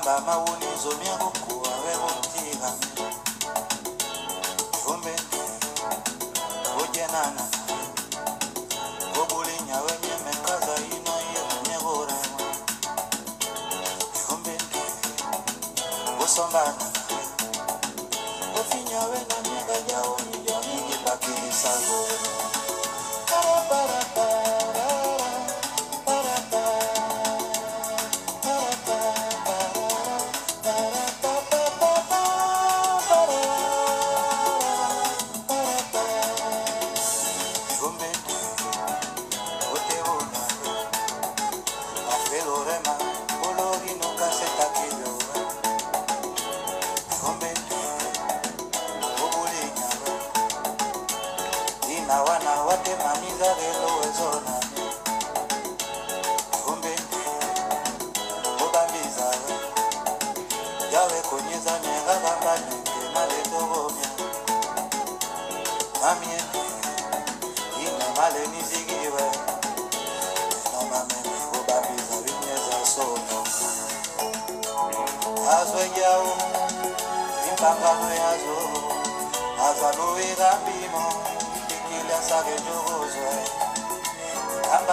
Anga maunizo miaruku awero tirame Fumbe Ujenana Gobulinya wenye mekaza ino ye mnyegore Fumbe Usombana Ufinya wena nyega jao nijo nijibakili sago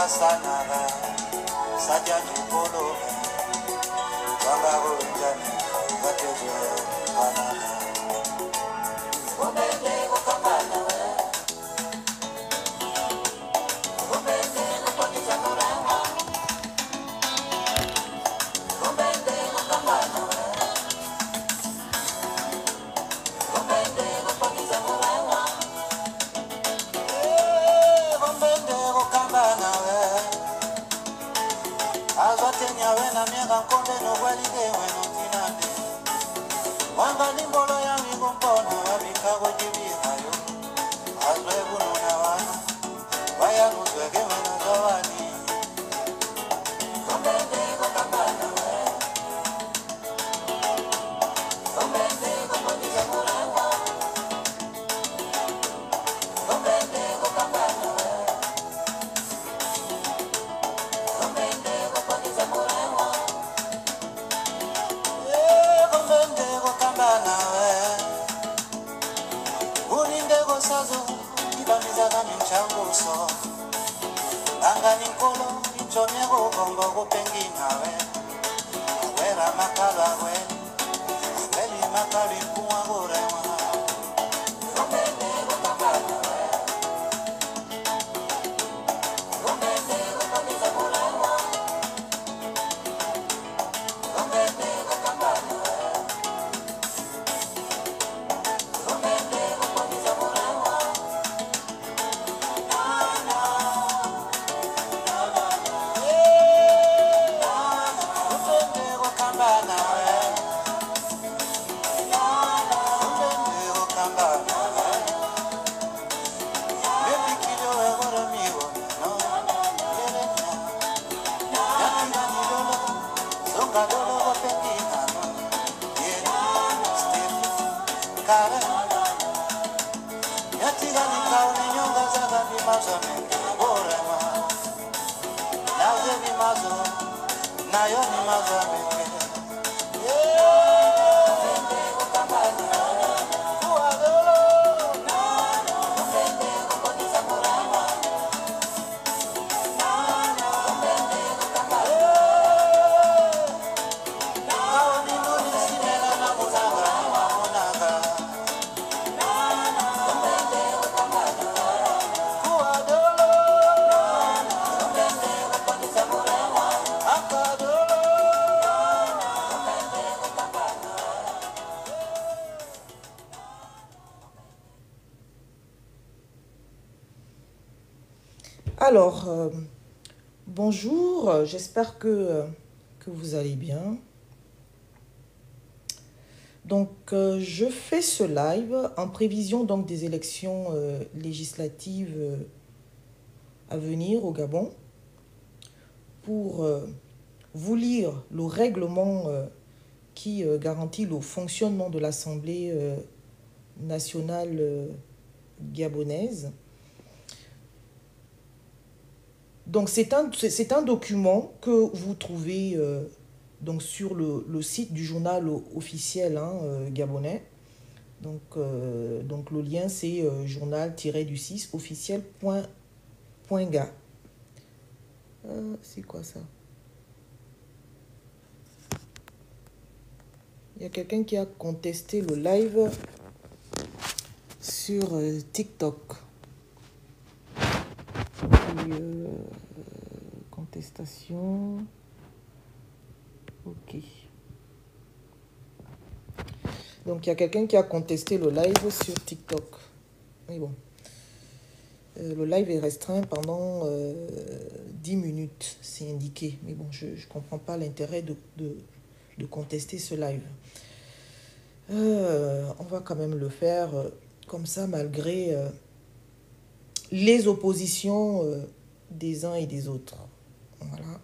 Sanara, Sajani Polo, Wangaro Jani, Vatejo, Banana. Obede Okapana, Obede Opanisa Morama, Obede Okapana, Obede Opanisa Morama, Obede Okapana. Azwatenya wena mianga konde no walide weno tinande Wanga limbolo ya migompono wabikago jibihayo Azwe bununa wana Waya nuzwege wena zawani Kombende kukambana we Kombende kuponisa murawa Kombende kukambana we So Anga Nicolo, Inchomego, Gombo, Penginawe, Wera Macala, Veli Macali, Pumagore, Alors, bonjour, j'espère que vous allez bien. Donc, je fais ce live en prévision donc, des élections législatives à venir au Gabon pour vous lire le règlement qui garantit le fonctionnement de l'Assemblée nationale gabonaise. Donc, c'est un document que vous trouvez donc sur le site du journal officiel gabonais. Donc le lien, c'est journal-du-6 officiel.ga. C'est quoi ça? Il y a quelqu'un qui a contesté le live sur TikTok. Et, contestation. Ok. Donc, il y a quelqu'un qui a contesté le live sur TikTok. Mais bon. Le live est restreint pendant 10 minutes, c'est indiqué. Mais bon, je ne comprends pas l'intérêt de contester ce live. On va quand même le faire comme ça, malgré les oppositions des uns et des autres. Voilà.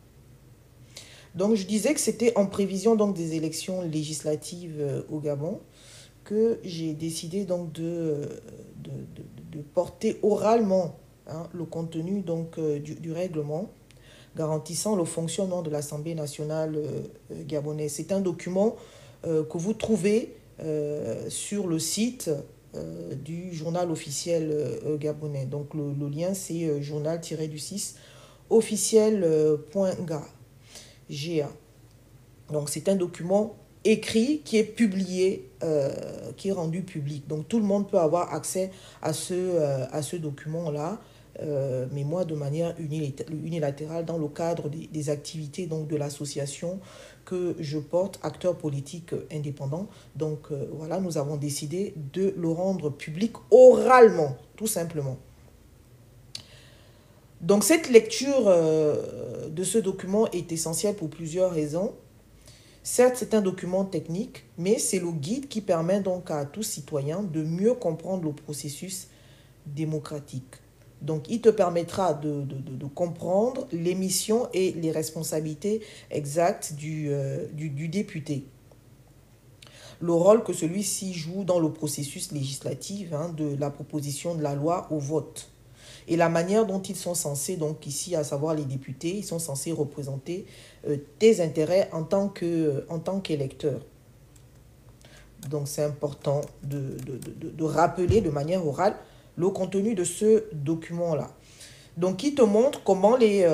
Donc, je disais que c'était en prévision donc, des élections législatives au Gabon que j'ai décidé donc de porter oralement le contenu donc, du règlement garantissant le fonctionnement de l'Assemblée nationale gabonaise. C'est un document que vous trouvez sur le site du journal officiel gabonais. Donc le lien, c'est journal-du-6 officiel.ga. Donc c'est un document écrit qui est publié, qui est rendu public. Donc tout le monde peut avoir accès à ce document-là, mais moi de manière unilatérale dans le cadre des activités donc, de l'association que je porte, acteur politique indépendant. Donc voilà, nous avons décidé de le rendre public oralement, tout simplement. Donc cette lecture de ce document est essentielle pour plusieurs raisons. Certes, c'est un document technique, mais c'est le guide qui permet donc à tout citoyen de mieux comprendre le processus démocratique. Donc, il te permettra de comprendre les missions et les responsabilités exactes du député. Le rôle que celui-ci joue dans le processus législatif de la proposition de la loi au vote. Et la manière dont ils sont censés, donc ici, à savoir les députés, ils sont censés représenter tes intérêts en tant qu'électeur. Donc, c'est important de rappeler de manière orale le contenu de ce document-là. Donc, il te montre comment les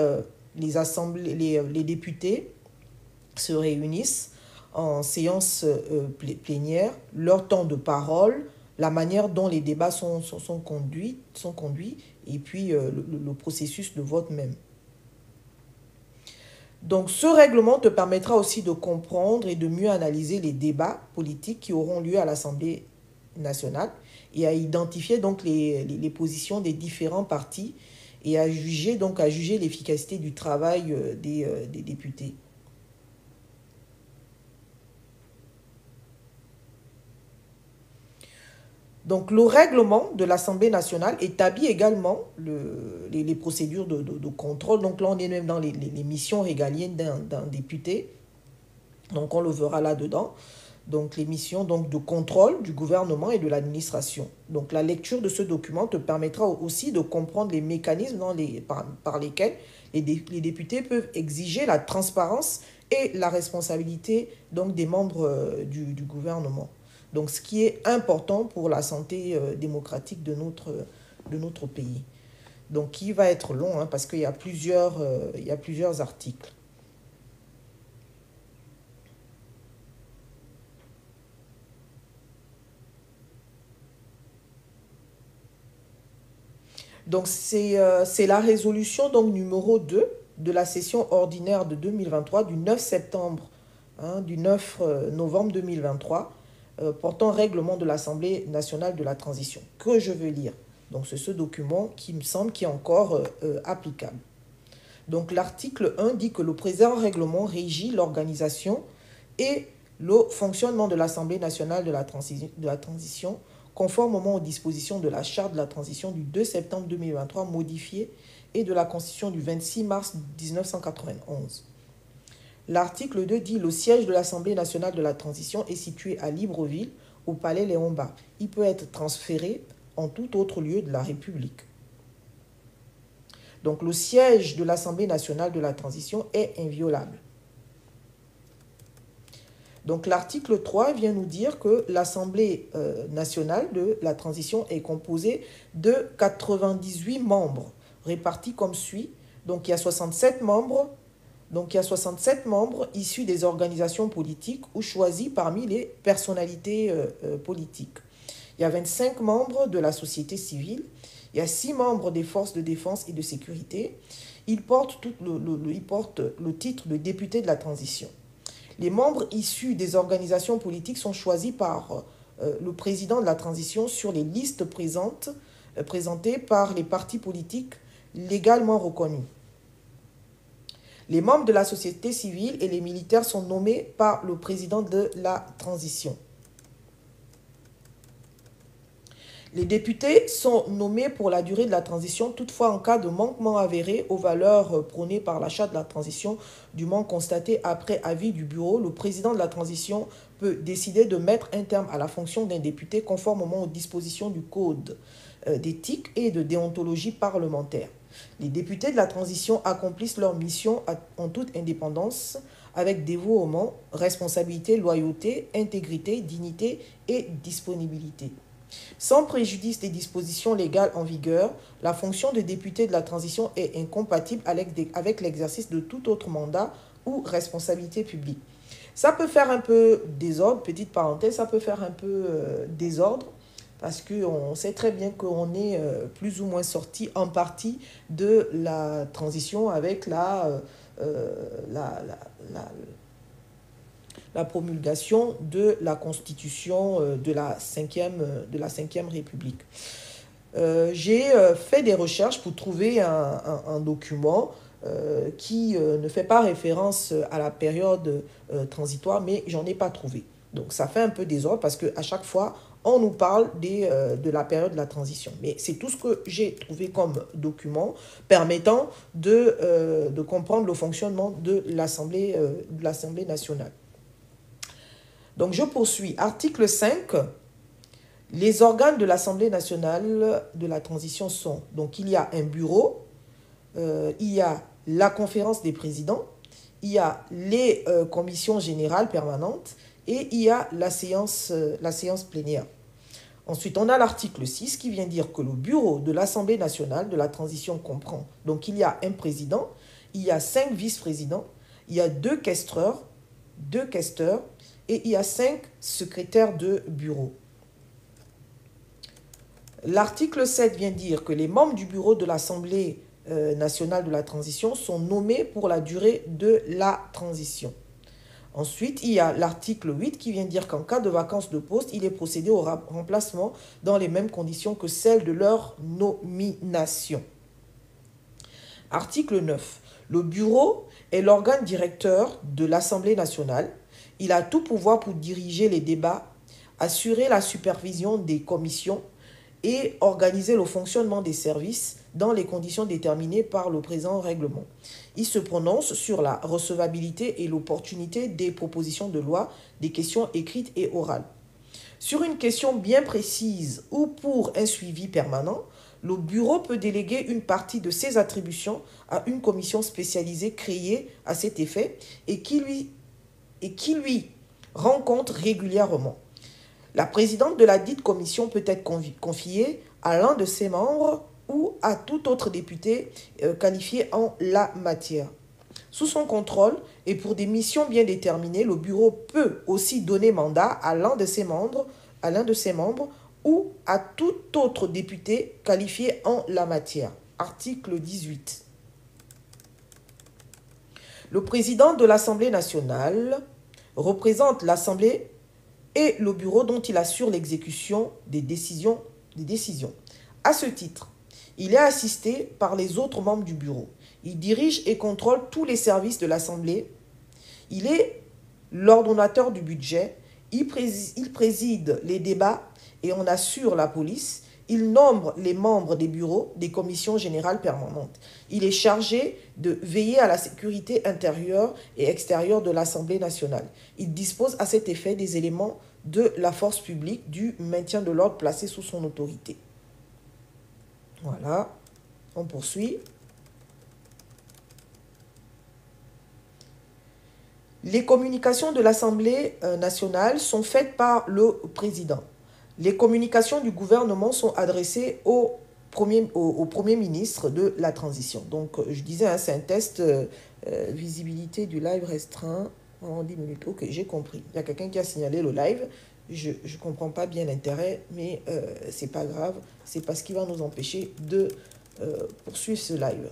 députés se réunissent en séance plénière, leur temps de parole, la manière dont les débats sont conduits, et puis le processus de vote même. Donc, ce règlement te permettra aussi de comprendre et de mieux analyser les débats politiques qui auront lieu à l'Assemblée nationale et à identifier donc les positions des différents partis et à juger l'efficacité du travail des députés. Donc, le règlement de l'Assemblée nationale établit également les procédures de contrôle. Donc, là, on est même dans les missions régaliennes d'un député. Donc, on le verra là-dedans. Donc, les missions donc, de contrôle du gouvernement et de l'administration. Donc, la lecture de ce document te permettra aussi de comprendre les mécanismes par lesquels les députés peuvent exiger la transparence et la responsabilité donc, des membres du gouvernement. Donc, ce qui est important pour la santé démocratique de notre pays. Donc, qui va être long parce qu'il y a plusieurs articles. Donc, c'est la résolution donc, numéro 2 de la session ordinaire de 2023 du 9 septembre, du 9 novembre 2023, portant règlement de l'Assemblée nationale de la transition, que je veux lire. Donc, c'est ce document qui me semble qui est encore applicable. Donc, l'article 1 dit que le présent règlement régit l'organisation et le fonctionnement de l'Assemblée nationale de la transition, conformément aux dispositions de la Charte de la transition du 2 septembre 2023 modifiée et de la Constitution du 26 mars 1991. L'article 2 dit « Le siège de l'Assemblée nationale de la transition est situé à Libreville, au Palais Léon-Bas. Il peut être transféré en tout autre lieu de la République. » Donc, le siège de l'Assemblée nationale de la transition est inviolable. Donc l'article 3 vient nous dire que l'Assemblée nationale de la transition est composée de 98 membres, répartis comme suit. Donc il y a 67 membres. Donc il y a 67 membres issus des organisations politiques ou choisis parmi les personnalités politiques. Il y a 25 membres de la société civile. Il y a 6 membres des forces de défense et de sécurité. Ils portent le titre de député de la transition. Les membres issus des organisations politiques sont choisis par le président de la transition sur les listes présentées par les partis politiques légalement reconnus. Les membres de la société civile et les militaires sont nommés par le président de la transition. Les députés sont nommés pour la durée de la transition, toutefois en cas de manquement avéré aux valeurs prônées par la charte de la transition, du manque constaté après avis du bureau, le président de la transition peut décider de mettre un terme à la fonction d'un député conformément aux dispositions du code d'éthique et de déontologie parlementaire. Les députés de la transition accomplissent leur mission en toute indépendance, avec dévouement, responsabilité, loyauté, intégrité, dignité et disponibilité. Sans préjudice des dispositions légales en vigueur, la fonction de député de la transition est incompatible avec l'exercice de tout autre mandat ou responsabilité publique. Ça peut faire un peu désordre, petite parenthèse, ça peut faire un peu désordre, parce qu'on sait très bien qu'on est plus ou moins sorti en partie de la transition avec la promulgation de la Constitution de la 5e République. J'ai fait des recherches pour trouver un document qui ne fait pas référence à la période transitoire, mais j'en ai pas trouvé. Donc ça fait un peu désordre parce qu'à chaque fois, on nous parle de la période de la transition. Mais c'est tout ce que j'ai trouvé comme document permettant de comprendre le fonctionnement de l'Assemblée nationale. Donc je poursuis. Article 5. Les organes de l'Assemblée nationale de la transition sont, donc il y a un bureau, il y a la conférence des présidents, il y a les commissions générales permanentes et il y a la séance plénière. Ensuite, on a l'article 6 qui vient dire que le bureau de l'Assemblée nationale de la transition comprend, donc il y a un président, il y a 5 vice-présidents, il y a 2 questeurs, et il y a 5 secrétaires de bureau. L'article 7 vient dire que les membres du bureau de l'Assemblée nationale de la transition sont nommés pour la durée de la transition. Ensuite, il y a l'article 8 qui vient dire qu'en cas de vacance de poste, il est procédé au remplacement dans les mêmes conditions que celles de leur nomination. Article 9. Le bureau est l'organe directeur de l'Assemblée nationale. Il a tout pouvoir pour diriger les débats, assurer la supervision des commissions et organiser le fonctionnement des services dans les conditions déterminées par le présent règlement. Il se prononce sur la recevabilité et l'opportunité des propositions de loi, des questions écrites et orales. Sur une question bien précise ou pour un suivi permanent, le bureau peut déléguer une partie de ses attributions à une commission spécialisée créée à cet effet et qui lui rencontre régulièrement. La présidente de la dite commission peut être confiée à l'un de ses membres ou à tout autre député qualifié en la matière. Sous son contrôle et pour des missions bien déterminées, le bureau peut aussi donner mandat à l'un de ses membres ou à tout autre député qualifié en la matière. Article 18. Le président de l'Assemblée nationale représente l'Assemblée et le bureau dont il assure l'exécution des décisions. À ce titre, il est assisté par les autres membres du bureau. Il dirige et contrôle tous les services de l'Assemblée. Il est l'ordonnateur du budget. Il préside les débats et en assure la police. Il nomme les membres des bureaux des commissions générales permanentes. Il est chargé de veiller à la sécurité intérieure et extérieure de l'Assemblée nationale. Il dispose à cet effet des éléments de la force publique, du maintien de l'ordre placé sous son autorité. Voilà, on poursuit. Les communications de l'Assemblée nationale sont faites par le président. Les communications du gouvernement sont adressées au Premier ministre de la transition. Donc, je disais, hein, c'est un test visibilité du live restreint en 10 minutes. Ok, j'ai compris. Il y a quelqu'un qui a signalé le live. Je ne comprends pas bien l'intérêt, mais c'est pas grave. C'est parce qu'il va nous empêcher de poursuivre ce live.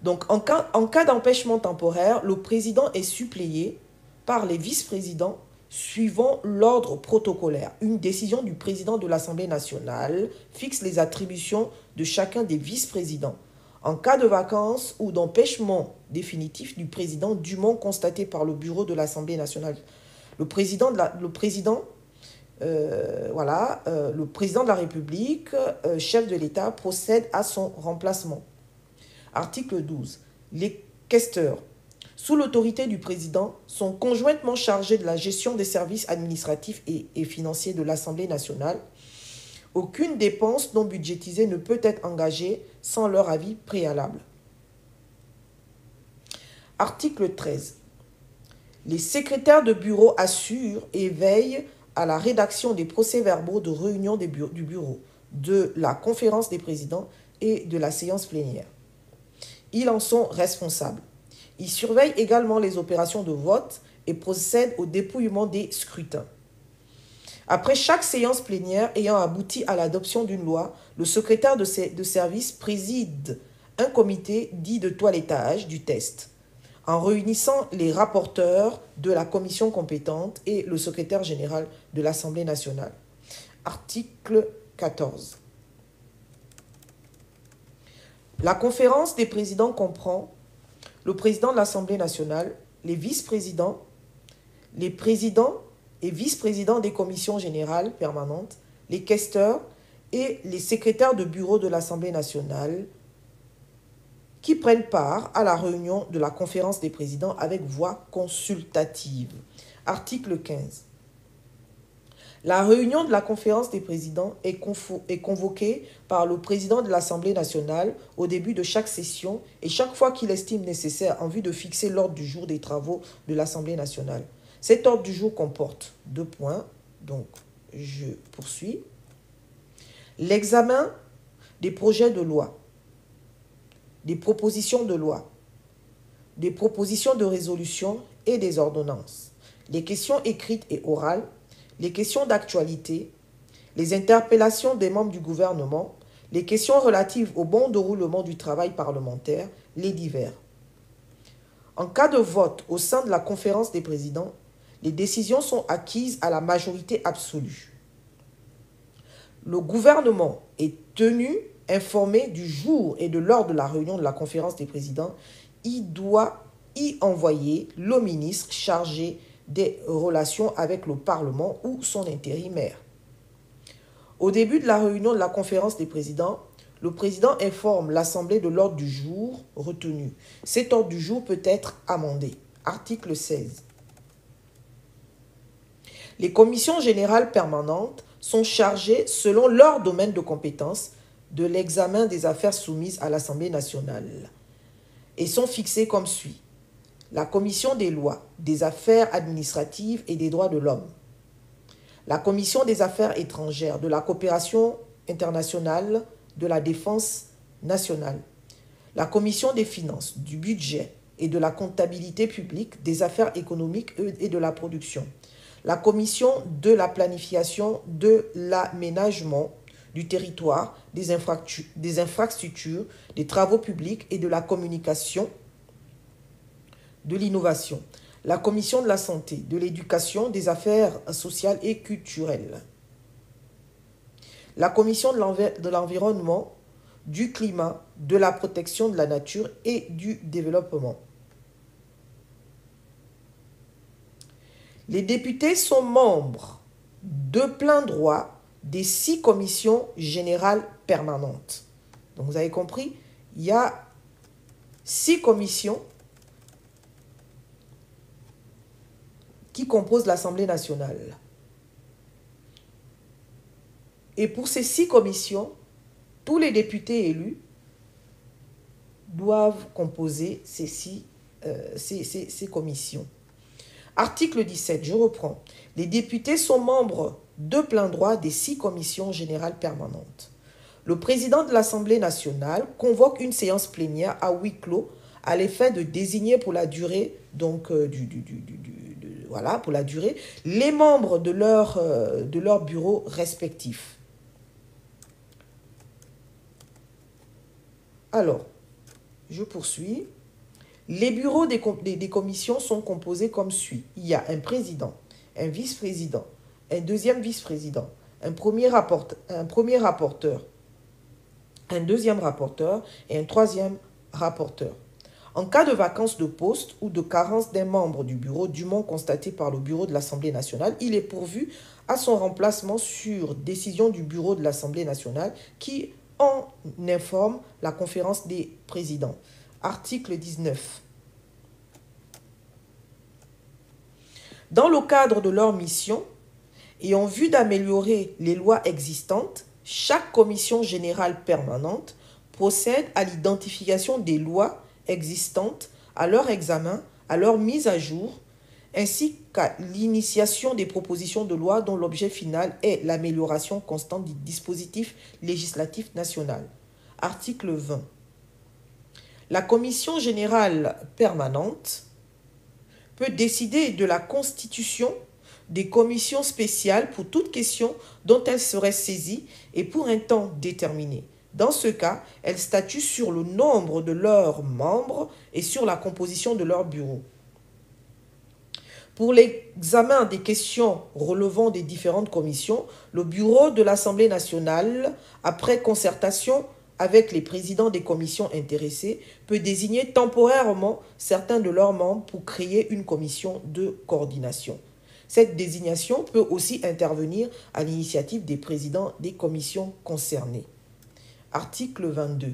Donc, en cas d'empêchement temporaire, le président est suppléé par les vice-présidents suivant l'ordre protocolaire. Une décision du président de l'Assemblée nationale fixe les attributions de chacun des vice-présidents. En cas de vacances ou d'empêchement définitif du président dûment constaté par le bureau de l'Assemblée nationale, le président de la République, chef de l'État, procède à son remplacement. Article 12. Les questeurs, sous l'autorité du président, sont conjointement chargés de la gestion des services administratifs et financiers de l'Assemblée nationale. Aucune dépense non budgétisée ne peut être engagée sans leur avis préalable. Article 13. Les secrétaires de bureau assurent et veillent à la rédaction des procès-verbaux de réunion du bureau, de la conférence des présidents et de la séance plénière. Ils en sont responsables. Ils surveillent également les opérations de vote et procèdent au dépouillement des scrutins. Après chaque séance plénière ayant abouti à l'adoption d'une loi, le secrétaire de service préside un comité dit de toilettage du test, en réunissant les rapporteurs de la commission compétente et le secrétaire général de l'Assemblée nationale. Article 14. La conférence des présidents comprend le président de l'Assemblée nationale, les vice-présidents, les présidents et vice-présidents des commissions générales permanentes, les questeurs et les secrétaires de bureau de l'Assemblée nationale qui prennent part à la réunion de la conférence des présidents avec voix consultative. Article 15. La réunion de la conférence des présidents est convoquée par le président de l'Assemblée nationale au début de chaque session et chaque fois qu'il estime nécessaire en vue de fixer l'ordre du jour des travaux de l'Assemblée nationale. Cet ordre du jour comporte 2 points, donc je poursuis. L'examen des projets de loi, des propositions de loi, des propositions de résolution et des ordonnances, les questions écrites et orales, les questions d'actualité, les interpellations des membres du gouvernement, les questions relatives au bon déroulement du travail parlementaire, les divers. En cas de vote au sein de la conférence des présidents, les décisions sont acquises à la majorité absolue. Le gouvernement est tenu informé du jour et de l'heure de la réunion de la conférence des présidents. Il doit y envoyer le ministre chargé des relations avec le Parlement ou son intérimaire. Au début de la réunion de la conférence des présidents, le président informe l'Assemblée de l'ordre du jour retenu. Cet ordre du jour peut être amendé. Article 16. Les commissions générales permanentes sont chargées, selon leur domaine de compétence, de l'examen des affaires soumises à l'Assemblée nationale et sont fixées comme suit. La commission des lois, des affaires administratives et des droits de l'homme, la commission des affaires étrangères, de la coopération internationale, de la défense nationale, la commission des finances, du budget et de la comptabilité publique, des affaires économiques et de la production, la commission de la planification, de l'aménagement du territoire, des infrastructures, des travaux publics et de la communication, de l'innovation, la commission de la santé, de l'éducation, des affaires sociales et culturelles, la commission de l'environnement, du climat, de la protection de la nature et du développement. Les députés sont membres de plein droit des 6 commissions générales permanentes. Donc vous avez compris, il y a 6 commissions qui composent l'Assemblée nationale. Et pour ces 6 commissions, tous les députés élus doivent composer ces 6 ces commissions. Article 17, je reprends. Les députés sont membres de plein droit des 6 commissions générales permanentes. Le président de l'Assemblée nationale convoque une séance plénière à huis clos à l'effet de désigner pour la durée, donc, voilà, pour la durée, les membres de leur bureau respectif. Alors, je poursuis. Les bureaux des commissions sont composés comme suit. Il y a un président, un vice-président, un deuxième vice-président, un premier rapporteur, un deuxième rapporteur et un troisième rapporteur. En cas de vacance de poste ou de carence d'un membre du bureau dûment constaté par le bureau de l'Assemblée nationale, il est pourvu à son remplacement sur décision du bureau de l'Assemblée nationale qui en informe la conférence des présidents. Article 19. Dans le cadre de leur mission et en vue d'améliorer les lois existantes, chaque commission générale permanente procède à l'identification des lois existantes, à leur examen, à leur mise à jour, ainsi qu'à l'initiation des propositions de loi dont l'objet final est l'amélioration constante du dispositif législatif national. Article 20. La commission générale permanente peut décider de la constitution des commissions spéciales pour toute question dont elle serait saisie et pour un temps déterminé. Dans ce cas, elle statue sur le nombre de leurs membres et sur la composition de leur bureau. Pour l'examen des questions relevant des différentes commissions, le bureau de l'Assemblée nationale, après concertation avec les présidents des commissions intéressées, peut désigner temporairement certains de leurs membres pour créer une commission de coordination. Cette désignation peut aussi intervenir à l'initiative des présidents des commissions concernées. Article 22.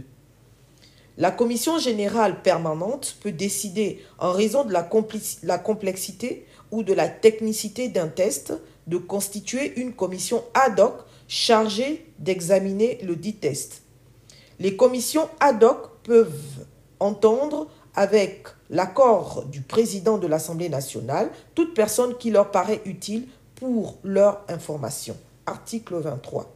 La commission générale permanente peut décider, en raison de la complexité ou de la technicité d'un test, de constituer une commission ad hoc chargée d'examiner le dit test. Les commissions ad hoc peuvent entendre, avec l'accord du président de l'Assemblée nationale, toute personne qui leur paraît utile pour leur information. Article 23.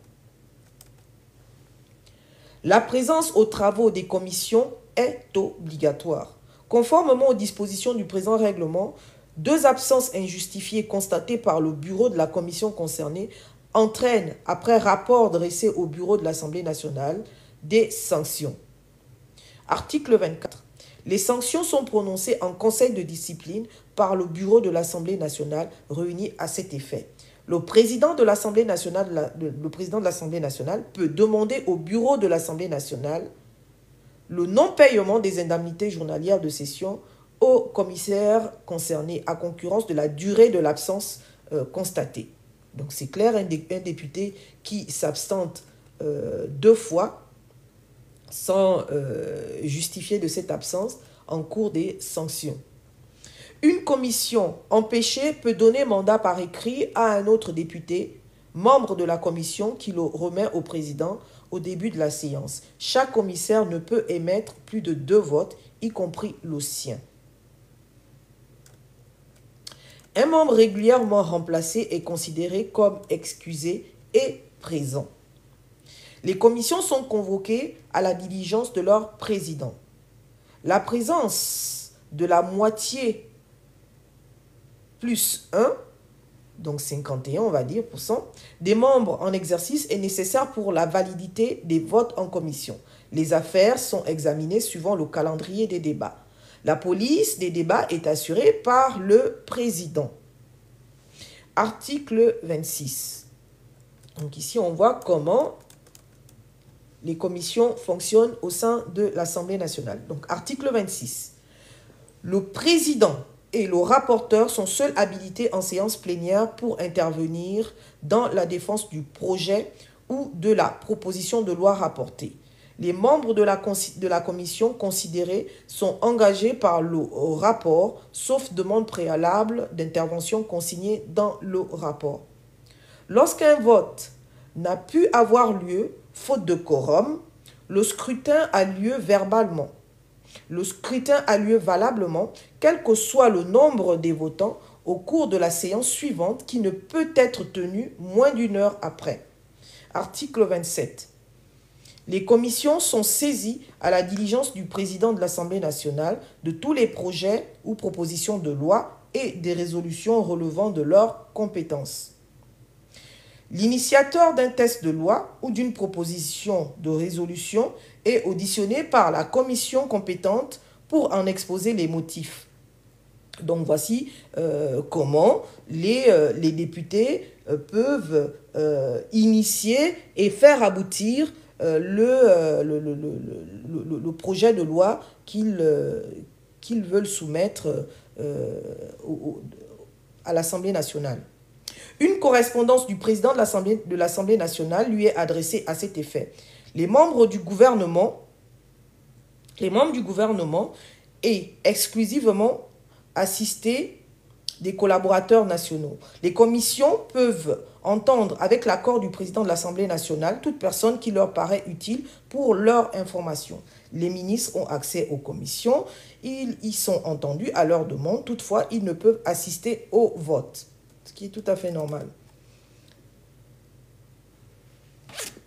La présence aux travaux des commissions est obligatoire. Conformément aux dispositions du présent règlement, 2 absences injustifiées constatées par le bureau de la commission concernée entraînent, après rapport dressé au bureau de l'Assemblée nationale, des sanctions. Article 24. Les sanctions sont prononcées en conseil de discipline par le bureau de l'Assemblée nationale réuni à cet effet. Le président de l'Assemblée nationale, peut demander au bureau de l'Assemblée nationale le non-paiement des indemnités journalières de session aux commissaires concernés à concurrence de la durée de l'absence constatée. Donc c'est clair, un député qui s'absente 2 fois sans justifier de cette absence encourt des sanctions. Une commission empêchée peut donner mandat par écrit à un autre député, membre de la commission, qui le remet au président au début de la séance. Chaque commissaire ne peut émettre plus de 2 votes, y compris le sien. Un membre régulièrement remplacé est considéré comme excusé et présent. Les commissions sont convoquées à la diligence de leur président. La présence de la moitié plus 1, donc 51 on va dire, des membres en exercice est nécessaire pour la validité des votes en commission. Les affaires sont examinées suivant le calendrier des débats. La police des débats est assurée par le président. Article 26. Donc ici on voit comment les commissions fonctionnent au sein de l'Assemblée nationale. Donc, article 26. Le président et le rapporteur sont seuls habilités en séance plénière pour intervenir dans la défense du projet ou de la proposition de loi rapportée. Les membres de la commission considérée sont engagés par le rapport, sauf demande préalable d'intervention consignée dans le rapport. Lorsqu'un vote n'a pu avoir lieu, faute de quorum, le scrutin a lieu verbalement. Le scrutin a lieu valablement, quel que soit le nombre des votants, au cours de la séance suivante qui ne peut être tenue moins d'une heure après. Article 27. Les commissions sont saisies à la diligence du président de l'Assemblée nationale de tous les projets ou propositions de loi et des résolutions relevant de leurs compétences. L'initiateur d'un texte de loi ou d'une proposition de résolution est auditionné par la commission compétente pour en exposer les motifs. Donc voici comment les députés peuvent initier et faire aboutir le projet de loi qu'ils veulent soumettre à l'Assemblée nationale. Une correspondance du président de l'Assemblée nationale lui est adressée à cet effet. Les membres du gouvernement et exclusivement assistés des collaborateurs nationaux. Les commissions peuvent entendre avec l'accord du président de l'Assemblée nationale toute personne qui leur paraît utile pour leur information. Les ministres ont accès aux commissions, ils y sont entendus à leur demande, toutefois ils ne peuvent assister au vote, ce qui est tout à fait normal.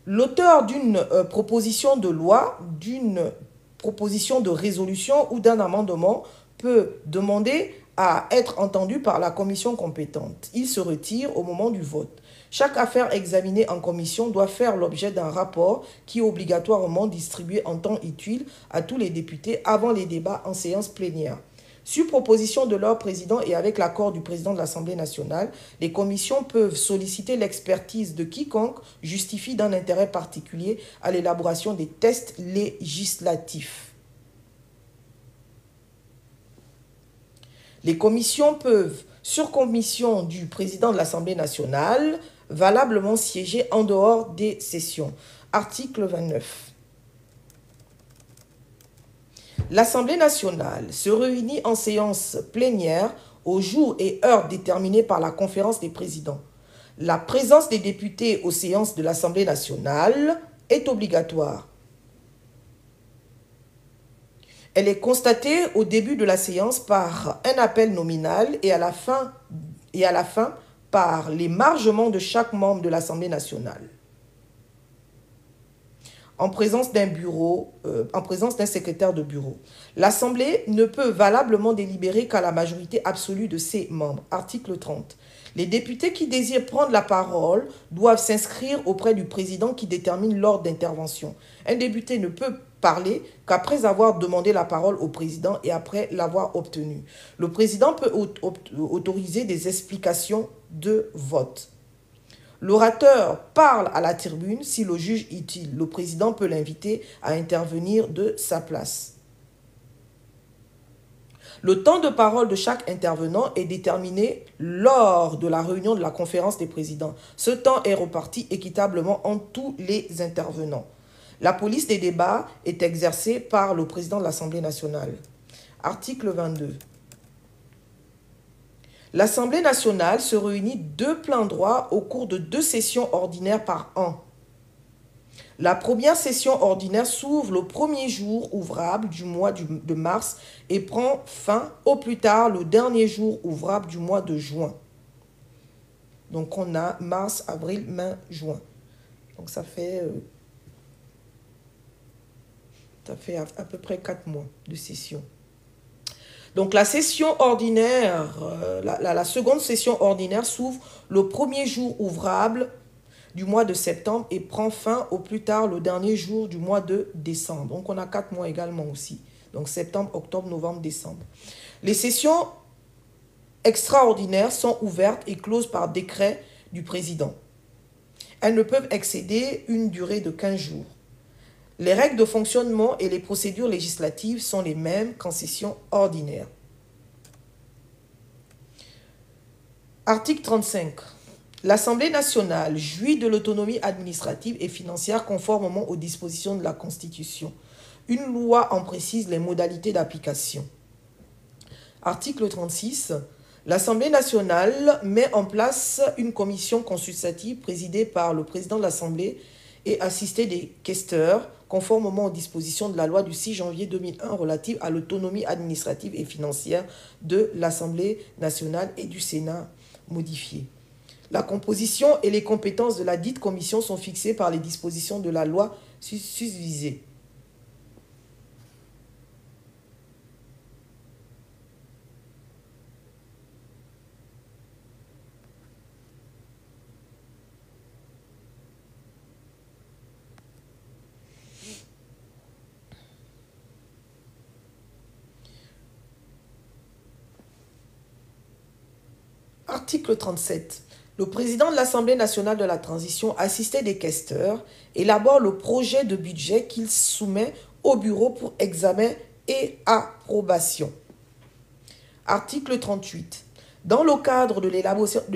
L'auteur d'une proposition de loi, d'une proposition de résolution ou d'un amendement peut demander à être entendu par la commission compétente. Il se retire au moment du vote. Chaque affaire examinée en commission doit faire l'objet d'un rapport qui est obligatoirement distribué en temps utile à tous les députés avant les débats en séance plénière. Sur proposition de leur président et avec l'accord du président de l'Assemblée nationale, les commissions peuvent solliciter l'expertise de quiconque justifie d'un intérêt particulier à l'élaboration des textes législatifs. Les commissions peuvent, sur commission du président de l'Assemblée nationale, valablement siéger en dehors des sessions. Article 29. L'Assemblée nationale se réunit en séance plénière aux jours et heures déterminés par la conférence des présidents. La présence des députés aux séances de l'Assemblée nationale est obligatoire. Elle est constatée au début de la séance par un appel nominal et à la fin par l'émargement de chaque membre de l'Assemblée nationale. En présence d'un secrétaire de bureau. L'Assemblée ne peut valablement délibérer qu'à la majorité absolue de ses membres. Article 30. Les députés qui désirent prendre la parole doivent s'inscrire auprès du président qui détermine l'ordre d'intervention. Un député ne peut parler qu'après avoir demandé la parole au président et après l'avoir obtenue. Le président peut autoriser des explications de vote. L'orateur parle à la tribune s'il le juge utile. Le président peut l'inviter à intervenir de sa place. Le temps de parole de chaque intervenant est déterminé lors de la réunion de la conférence des présidents. Ce temps est reparti équitablement entre tous les intervenants. La police des débats est exercée par le président de l'Assemblée nationale. Article 22. L'Assemblée nationale se réunit de plein droit au cours de 2 sessions ordinaires par an. La première session ordinaire s'ouvre le premier jour ouvrable du mois de mars et prend fin au plus tard le dernier jour ouvrable du mois de juin. Donc on a mars, avril, mai, juin. Donc ça fait à peu près 4 mois de session. Donc la session ordinaire, la seconde session ordinaire s'ouvre le premier jour ouvrable du mois de septembre et prend fin au plus tard le dernier jour du mois de décembre. Donc on a 4 mois également aussi. Donc septembre, octobre, novembre, décembre. Les sessions extraordinaires sont ouvertes et closes par décret du président. Elles ne peuvent excéder une durée de 15 jours. Les règles de fonctionnement et les procédures législatives sont les mêmes qu'en session ordinaire. Article 35. L'Assemblée nationale jouit de l'autonomie administrative et financière conformément aux dispositions de la Constitution. Une loi en précise les modalités d'application. Article 36. L'Assemblée nationale met en place une commission consultative présidée par le président de l'Assemblée et assister des questeurs, conformément aux dispositions de la loi du 6 janvier 2001 relative à l'autonomie administrative et financière de l'Assemblée nationale et du Sénat modifiée. La composition et les compétences de la dite commission sont fixées par les dispositions de la loi susvisée. Article 37. Le président de l'Assemblée nationale de la transition, assisté des questeurs, élabore le projet de budget qu'il soumet au bureau pour examen et approbation. Article 38. Dans le cadre de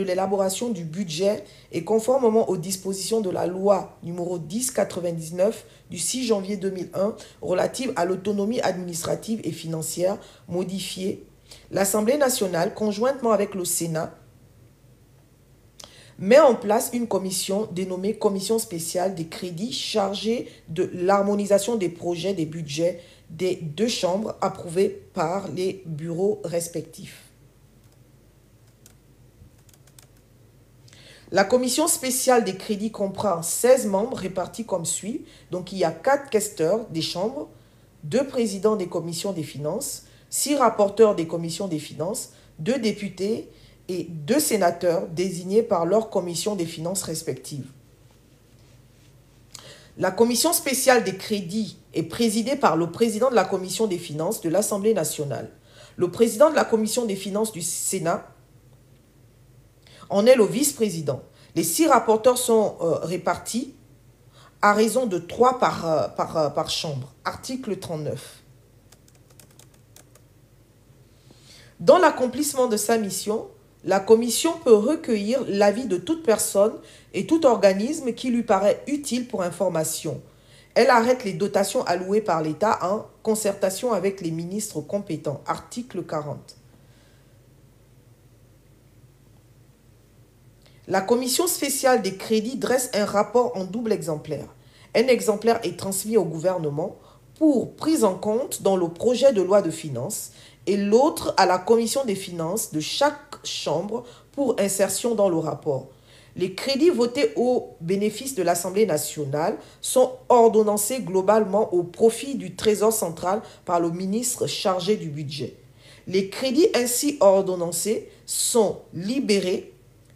l'élaboration du budget et conformément aux dispositions de la loi numéro 1099 du 6 janvier 2001 relative à l'autonomie administrative et financière modifiée, l'Assemblée nationale, conjointement avec le Sénat, met en place une commission dénommée Commission spéciale des crédits chargée de l'harmonisation des projets des budgets des deux chambres approuvés par les bureaux respectifs. La commission spéciale des crédits comprend 16 membres répartis comme suit. Donc il y a 4 questeurs des chambres, 2 présidents des commissions des finances, 6 rapporteurs des commissions des finances, 2 députés et 2 sénateurs désignés par leur commission des finances respectives. La commission spéciale des crédits est présidée par le président de la commission des finances de l'Assemblée nationale. Le président de la commission des finances du Sénat en est le vice-président. Les 6 rapporteurs sont répartis à raison de 3 par chambre. Article 39. Dans l'accomplissement de sa mission, la commission peut recueillir l'avis de toute personne et tout organisme qui lui paraît utile pour information. Elle arrête les dotations allouées par l'État en concertation avec les ministres compétents. Article 40. La commission spéciale des crédits dresse un rapport en double exemplaire. Un exemplaire est transmis au gouvernement pour prise en compte dans le projet de loi de finances et l'autre à la commission des finances de chaque chambre pour insertion dans le rapport. Les crédits votés au bénéfice de l'Assemblée nationale sont ordonnancés globalement au profit du Trésor central par le ministre chargé du budget. Les crédits ainsi ordonnancés sont libérés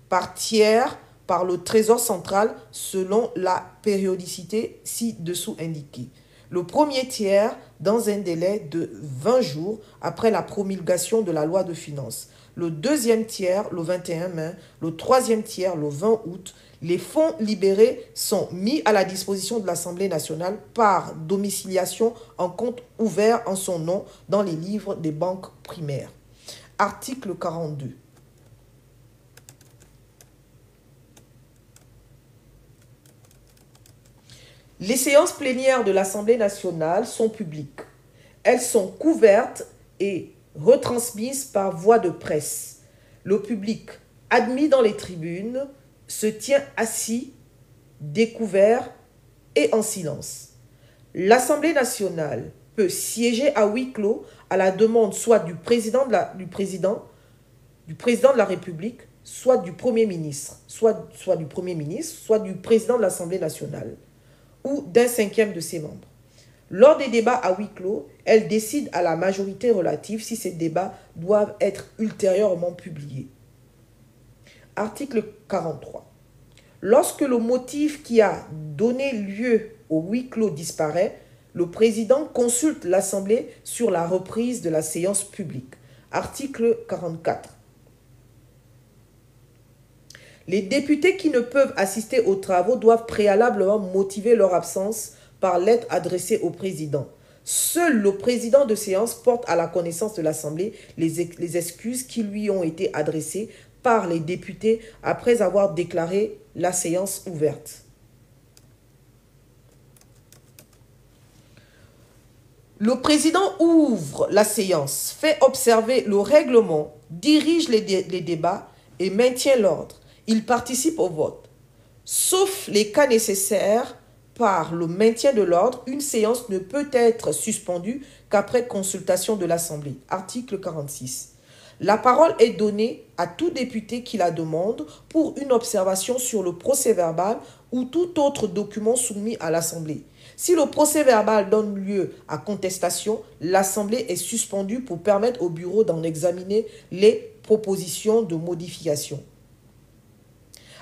par tiers par le Trésor central selon la périodicité ci-dessous indiquée. Le premier tiers dans un délai de 20 jours après la promulgation de la loi de finances. Le deuxième tiers le 21 mai, le troisième tiers le 20 août. Les fonds libérés sont mis à la disposition de l'Assemblée nationale par domiciliation en compte ouvert en son nom dans les livres des banques primaires. Article 42. Les séances plénières de l'Assemblée nationale sont publiques. Elles sont couvertes et retransmises par voie de presse. Le public, admis dans les tribunes, se tient assis, découvert et en silence. L'Assemblée nationale peut siéger à huis clos à la demande soit du président de la République, soit du Premier ministre, soit du président de l'Assemblée nationale, ou d'un cinquième de ses membres. Lors des débats à huis clos, elle décide à la majorité relative si ces débats doivent être ultérieurement publiés. Article 43. Lorsque le motif qui a donné lieu au huis clos disparaît, le président consulte l'Assemblée sur la reprise de la séance publique. Article 44. Les députés qui ne peuvent assister aux travaux doivent préalablement motiver leur absence par lettre adressée au président. Seul le président de séance porte à la connaissance de l'Assemblée les excuses qui lui ont été adressées par les députés après avoir déclaré la séance ouverte. Le président ouvre la séance, fait observer le règlement, dirige les débats et maintient l'ordre. Il participe au vote. Sauf les cas nécessaires, par le maintien de l'ordre, une séance ne peut être suspendue qu'après consultation de l'Assemblée. Article 46. La parole est donnée à tout député qui la demande pour une observation sur le procès-verbal ou tout autre document soumis à l'Assemblée. Si le procès-verbal donne lieu à contestation, l'Assemblée est suspendue pour permettre au bureau d'en examiner les propositions de modification.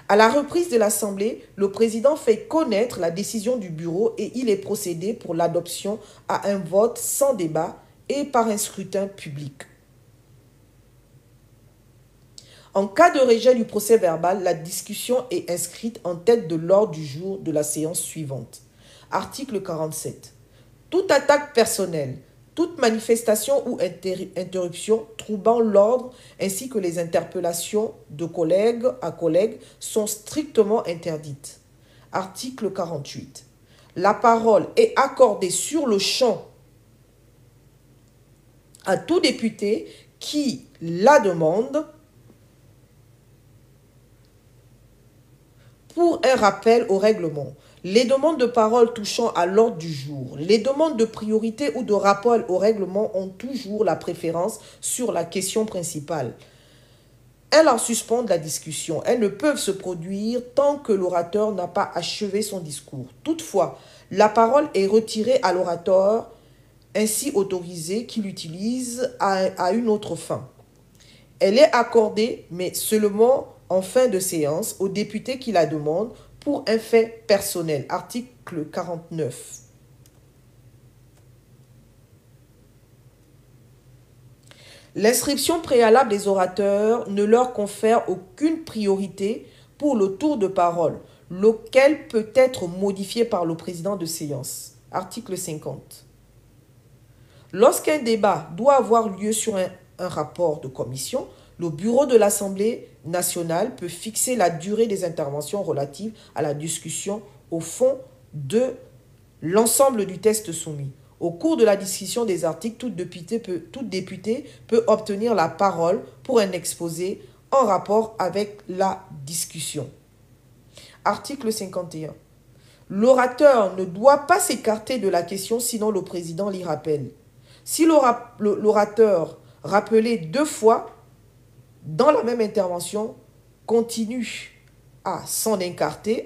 À la reprise de l'Assemblée, le président fait connaître la décision du bureau et il est procédé pour l'adoption à un vote sans débat et par un scrutin public. En cas de rejet du procès-verbal, la discussion est inscrite en tête de l'ordre du jour de la séance suivante. Article 47. Toute attaque personnelle, toute manifestation ou interruption troublant l'ordre ainsi que les interpellations de collègues à collègues sont strictement interdites. Article 48. La parole est accordée sur le champ à tout député qui la demande pour un rappel au règlement. Les demandes de parole touchant à l'ordre du jour, les demandes de priorité ou de rappel au règlement ont toujours la préférence sur la question principale. Elles en suspendent la discussion. Elles ne peuvent se produire tant que l'orateur n'a pas achevé son discours. Toutefois, la parole est retirée à l'orateur ainsi autorisé qu'il l'utilise à une autre fin. Elle est accordée, mais seulement en fin de séance, aux députés qui la demandent pour un fait personnel. Article 49. L'inscription préalable des orateurs ne leur confère aucune priorité pour le tour de parole, lequel peut être modifié par le président de séance. Article 50. Lorsqu'un débat doit avoir lieu sur un rapport de commission, le bureau de l'Assemblée nationale peut fixer la durée des interventions relatives à la discussion au fond de l'ensemble du texte soumis. Au cours de la discussion des articles, tout député peut obtenir la parole pour un exposé en rapport avec la discussion. Article 51. L'orateur ne doit pas s'écarter de la question, sinon le président l'y rappelle. Si l'orateur rappelé 2 fois dans la même intervention continue à s'en écarter,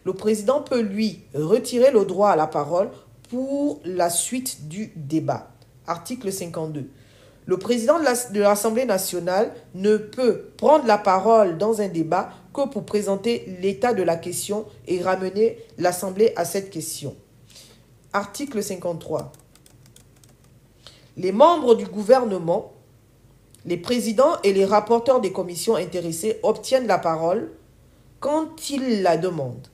le président peut lui retirer le droit à la parole pour la suite du débat. Article 52. Le président de l'Assemblée nationale ne peut prendre la parole dans un débat que pour présenter l'état de la question et ramener l'Assemblée à cette question. Article 53. Les membres du gouvernement, les présidents et les rapporteurs des commissions intéressées obtiennent la parole quand ils la demandent.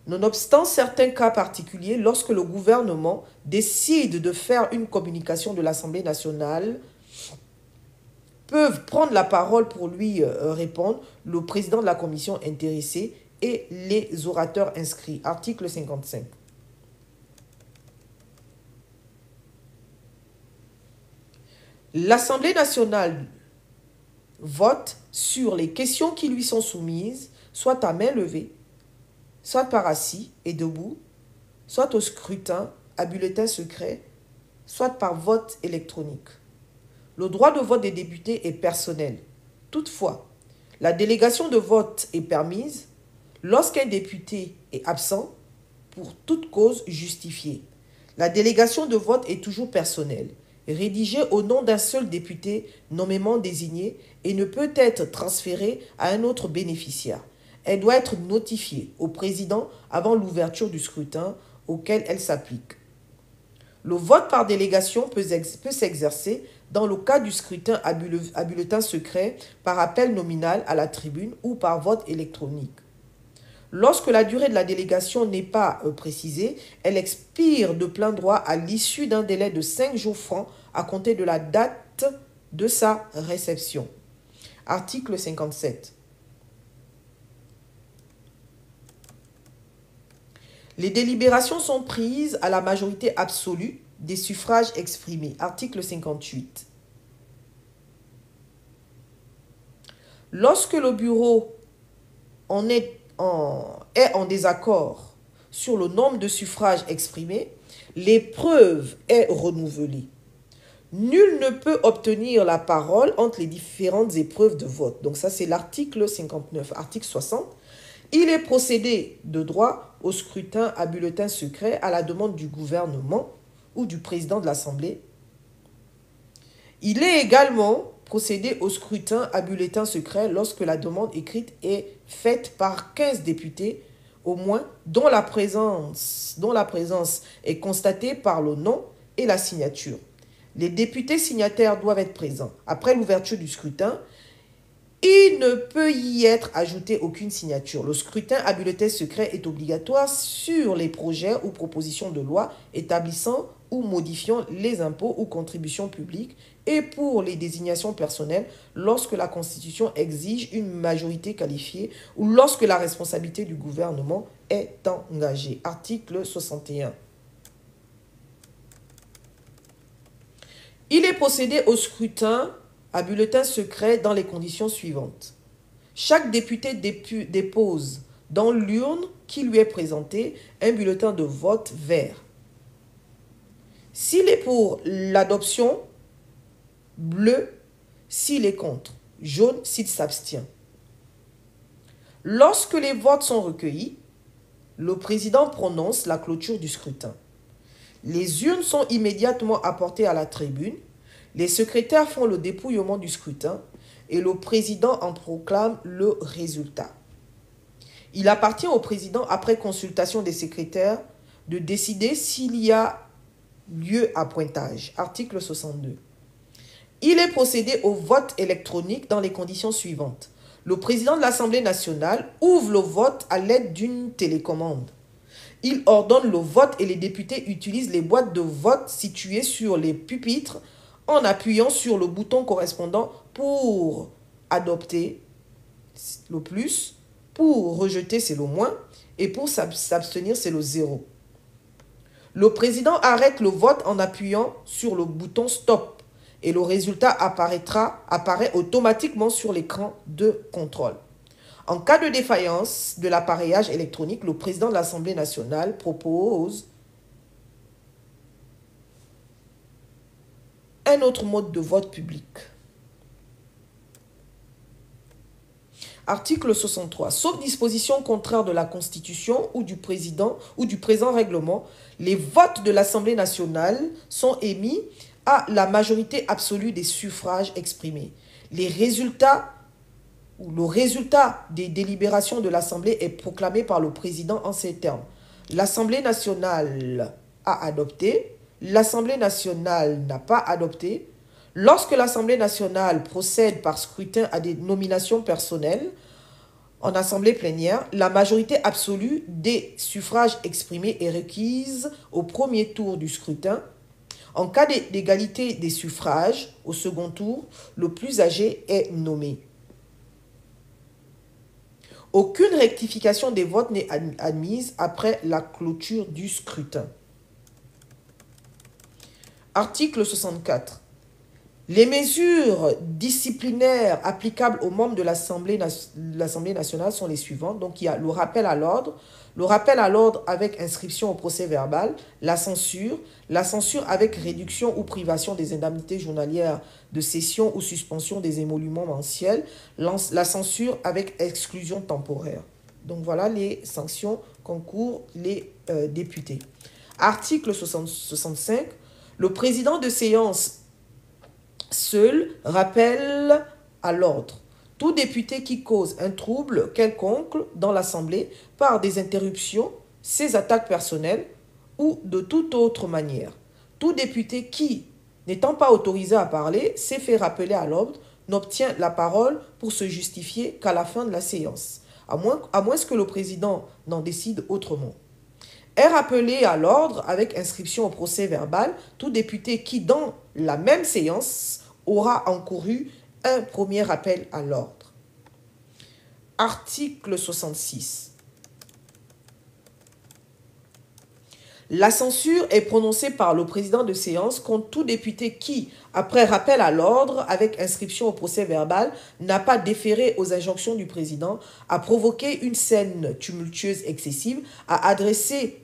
Nonobstant certains cas particuliers, lorsque le gouvernement décide de faire une communication de l'Assemblée nationale, peuvent prendre la parole pour lui répondre le président de la commission intéressée et les orateurs inscrits. Article 55. L'Assemblée nationale vote sur les questions qui lui sont soumises, soit à main levée, soit par assis et debout, soit au scrutin, à bulletin secret, soit par vote électronique. Le droit de vote des députés est personnel. Toutefois, la délégation de vote est permise lorsqu'un député est absent pour toute cause justifiée. La délégation de vote est toujours personnelle, rédigée au nom d'un seul député nommément désigné et ne peut être transférée à un autre bénéficiaire. Elle doit être notifiée au président avant l'ouverture du scrutin auquel elle s'applique. Le vote par délégation peut s'exercer dans le cas du scrutin à bulletin secret, par appel nominal à la tribune ou par vote électronique. Lorsque la durée de la délégation n'est pas précisée, elle expire de plein droit à l'issue d'un délai de 5 jours francs à compter de la date de sa réception. Article 57. Les délibérations sont prises à la majorité absolue des suffrages exprimés. Article 58. Lorsque le bureau est en désaccord sur le nombre de suffrages exprimés, l'épreuve est renouvelée. Nul ne peut obtenir la parole entre les différentes épreuves de vote. Donc ça, c'est l'article 59. Article 60. Il est procédé de droit au scrutin à bulletin secret à la demande du gouvernement ou du président de l'Assemblée. Il est également procédé au scrutin à bulletin secret lorsque la demande écrite est faite par 15 députés au moins dont la présence est constatée par le nom et la signature. Les députés signataires doivent être présents. Après l'ouverture du scrutin, il ne peut y être ajouté aucune signature. Le scrutin à bulletin secret est obligatoire sur les projets ou propositions de loi établissant ou modifiant les impôts ou contributions publiques et pour les désignations personnelles lorsque la Constitution exige une majorité qualifiée ou lorsque la responsabilité du gouvernement est engagée. Article 61. Il est procédé au scrutin à bulletin secret dans les conditions suivantes. Chaque député dépose dans l'urne qui lui est présentée un bulletin de vote vert. S'il est pour l'adoption, bleu s'il est contre, jaune s'il s'abstient. Lorsque les votes sont recueillis, le président prononce la clôture du scrutin. Les urnes sont immédiatement apportées à la tribune. Les secrétaires font le dépouillement du scrutin et le président en proclame le résultat. Il appartient au président, après consultation des secrétaires, de décider s'il y a lieu à pointage. Article 62. Il est procédé au vote électronique dans les conditions suivantes. Le président de l'Assemblée nationale ouvre le vote à l'aide d'une télécommande. Il ordonne le vote et les députés utilisent les boîtes de vote situées sur les pupitres en appuyant sur le bouton correspondant pour adopter, le plus, pour rejeter, c'est le moins, et pour s'abstenir, c'est le 0. Le président arrête le vote en appuyant sur le bouton stop et le résultat apparaît automatiquement sur l'écran de contrôle. En cas de défaillance de l'appareillage électronique, le président de l'Assemblée nationale propose un autre mode de vote public. Article 63. Sauf disposition contraire de la Constitution ou du président ou du présent règlement, les votes de l'Assemblée nationale sont émis à la majorité absolue des suffrages exprimés. Le résultat des délibérations de l'Assemblée est proclamé par le président en ces termes. L'Assemblée nationale a adopté, l'Assemblée nationale n'a pas adopté. Lorsque l'Assemblée nationale procède par scrutin à des nominations personnelles en assemblée plénière, la majorité absolue des suffrages exprimés est requise au premier tour du scrutin. En cas d'égalité des suffrages, au second tour, le plus âgé est nommé. Aucune rectification des votes n'est admise après la clôture du scrutin. Article 64. Les mesures disciplinaires applicables aux membres de l'Assemblée nationale sont les suivantes. Donc, il y a le rappel à l'ordre avec inscription au procès verbal, la censure avec réduction ou privation des indemnités journalières de cession ou suspension des émoluments mensuels, la censure avec exclusion temporaire. Donc, voilà les sanctions qu'encourent les députés. Article 65. Le président de séance seul rappelle à l'ordre tout député qui cause un trouble quelconque dans l'Assemblée par des interruptions, ses attaques personnelles ou de toute autre manière. Tout député qui, n'étant pas autorisé à parler, s'est fait rappeler à l'ordre, n'obtient la parole pour se justifier qu'à la fin de la séance, à moins que le président n'en décide autrement. Est rappelé à l'ordre avec inscription au procès verbal tout député qui, dans la même séance, aura encouru un premier rappel à l'ordre. Article 66. La censure est prononcée par le président de séance contre tout député qui, après rappel à l'ordre avec inscription au procès verbal, n'a pas déféré aux injonctions du président, a provoqué une scène tumultueuse excessive, a adressé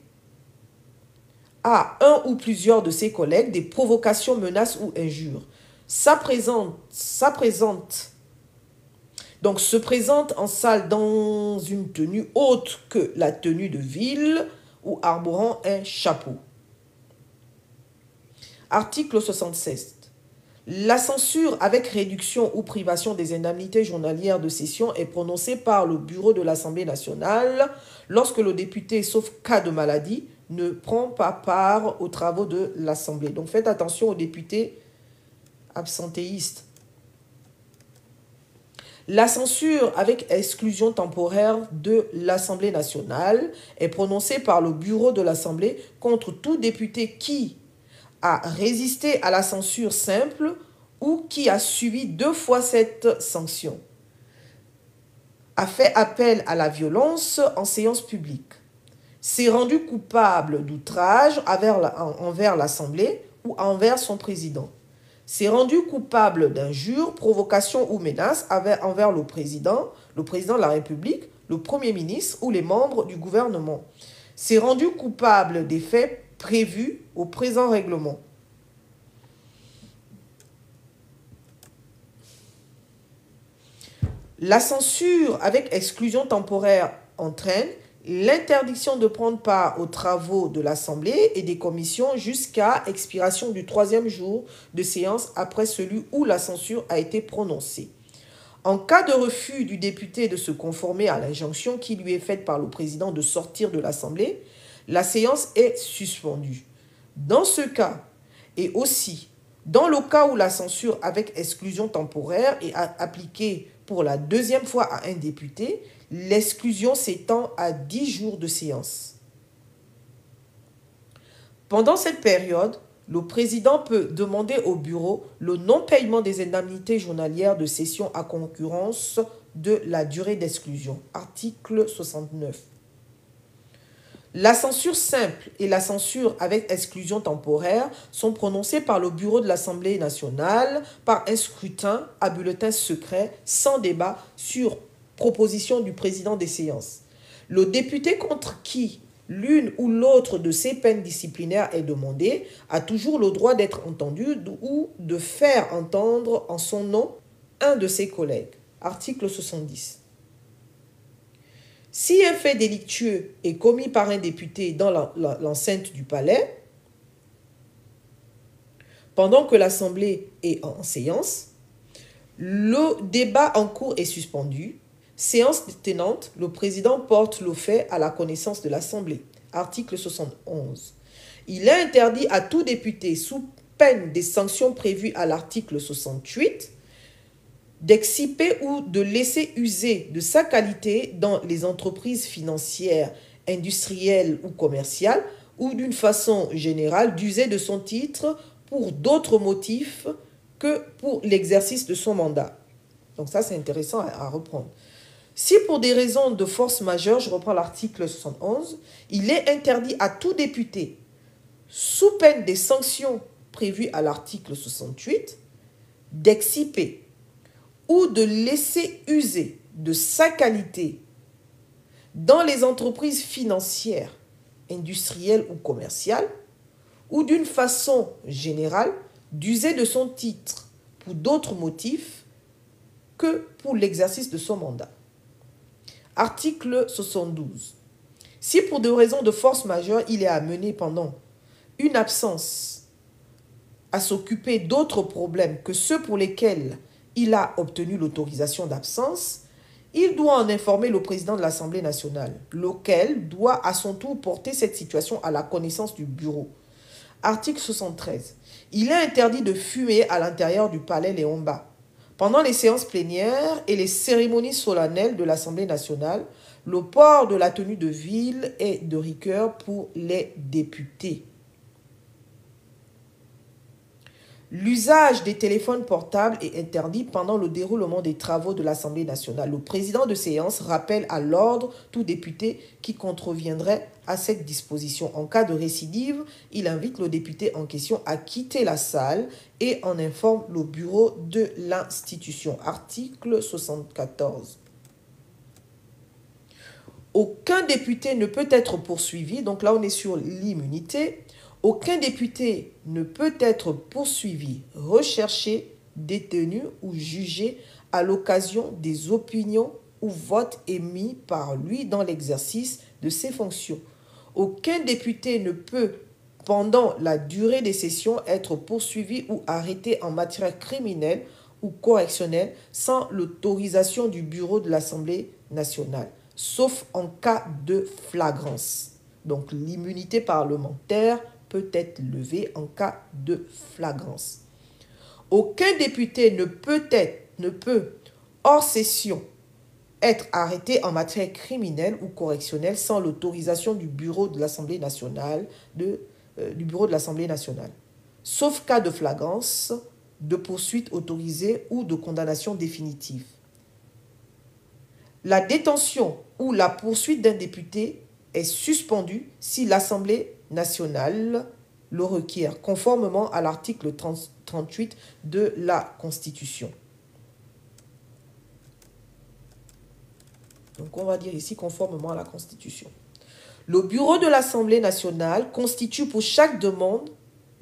à un ou plusieurs de ses collègues des provocations, menaces ou injures. Se présente en salle dans une tenue autre que la tenue de ville ou arborant un chapeau. Article 76. La censure avec réduction ou privation des indemnités journalières de session est prononcée par le bureau de l'Assemblée nationale lorsque le député, sauf cas de maladie, ne prend pas part aux travaux de l'Assemblée. Donc faites attention aux députés absentéistes. La censure avec exclusion temporaire de l'Assemblée nationale est prononcée par le bureau de l'Assemblée contre tout député qui a résisté à la censure simple ou qui a subi 2 fois cette sanction, a fait appel à la violence en séance publique, s'est rendu coupable d'outrage envers l'Assemblée ou envers son président, s'est rendu coupable d'injures, provocations ou menaces envers le président de la République, le Premier ministre ou les membres du gouvernement, s'est rendu coupable des faits prévus au présent règlement. La censure avec exclusion temporaire entraîne l'interdiction de prendre part aux travaux de l'Assemblée et des commissions jusqu'à expiration du 3e jour de séance après celui où la censure a été prononcée. En cas de refus du député de se conformer à l'injonction qui lui est faite par le président de sortir de l'Assemblée, la séance est suspendue. Dans ce cas, et aussi dans le cas où la censure avec exclusion temporaire est appliquée pour la 2e fois à un député, l'exclusion s'étend à 10 jours de séance. Pendant cette période, le président peut demander au bureau le non-paiement des indemnités journalières de session à concurrence de la durée d'exclusion. Article 69. La censure simple et la censure avec exclusion temporaire sont prononcées par le bureau de l'Assemblée nationale par un scrutin à bulletin secret sans débat sur proposition du président des séances. Le député contre qui l'une ou l'autre de ces peines disciplinaires est demandée a toujours le droit d'être entendu ou de faire entendre en son nom un de ses collègues. Article 70. Si un fait délictueux est commis par un député dans l'enceinte du palais, pendant que l'Assemblée est en séance, le débat en cours est suspendu. Séance tenante, le président porte le fait à la connaissance de l'Assemblée. Article 71. Il est interdit à tout député, sous peine des sanctions prévues à l'article 68, d'exciper ou de laisser user de sa qualité dans les entreprises financières, industrielles ou commerciales, ou d'une façon générale d'user de son titre pour d'autres motifs que pour l'exercice de son mandat. Donc ça, c'est intéressant à reprendre. Si pour des raisons de force majeure, je reprends l'article 71, il est interdit à tout député, sous peine des sanctions prévues à l'article 68, d'exciper ou de laisser user de sa qualité dans les entreprises financières, industrielles ou commerciales, ou d'une façon générale d'user de son titre pour d'autres motifs que pour l'exercice de son mandat. Article 72. Si pour des raisons de force majeure, il est amené pendant une absence à s'occuper d'autres problèmes que ceux pour lesquels il a obtenu l'autorisation d'absence, il doit en informer le président de l'Assemblée nationale, lequel doit à son tour porter cette situation à la connaissance du bureau. Article 73. Il est interdit de fumer à l'intérieur du palais Léon-Mba. Pendant les séances plénières et les cérémonies solennelles de l'Assemblée nationale, le port de la tenue de ville est de rigueur pour les députés. L'usage des téléphones portables est interdit pendant le déroulement des travaux de l'Assemblée nationale. Le président de séance rappelle à l'ordre tout député qui contreviendrait à cette disposition. En cas de récidive, il invite le député en question à quitter la salle et en informe le bureau de l'institution. Article 74. Aucun député ne peut être poursuivi. Donc là, on est sur l'immunité. Aucun député ne peut être poursuivi, recherché, détenu ou jugé à l'occasion des opinions ou votes émis par lui dans l'exercice de ses fonctions. Aucun député ne peut, pendant la durée des sessions, être poursuivi ou arrêté en matière criminelle ou correctionnelle sans l'autorisation du bureau de l'Assemblée nationale, sauf en cas de flagrance. Donc l'immunité parlementaire peut être levée en cas de flagrance. Aucun député ne peut, hors session, être arrêté en matière criminelle ou correctionnelle sans l'autorisation du bureau de l'Assemblée nationale, sauf cas de flagrance, de poursuite autorisée ou de condamnation définitive. La détention ou la poursuite d'un député est suspendue si l'Assemblée nationale le requiert, conformément à l'article 38 de la Constitution. Donc on va dire ici conformément à la Constitution. Le bureau de l'Assemblée nationale constitue pour chaque demande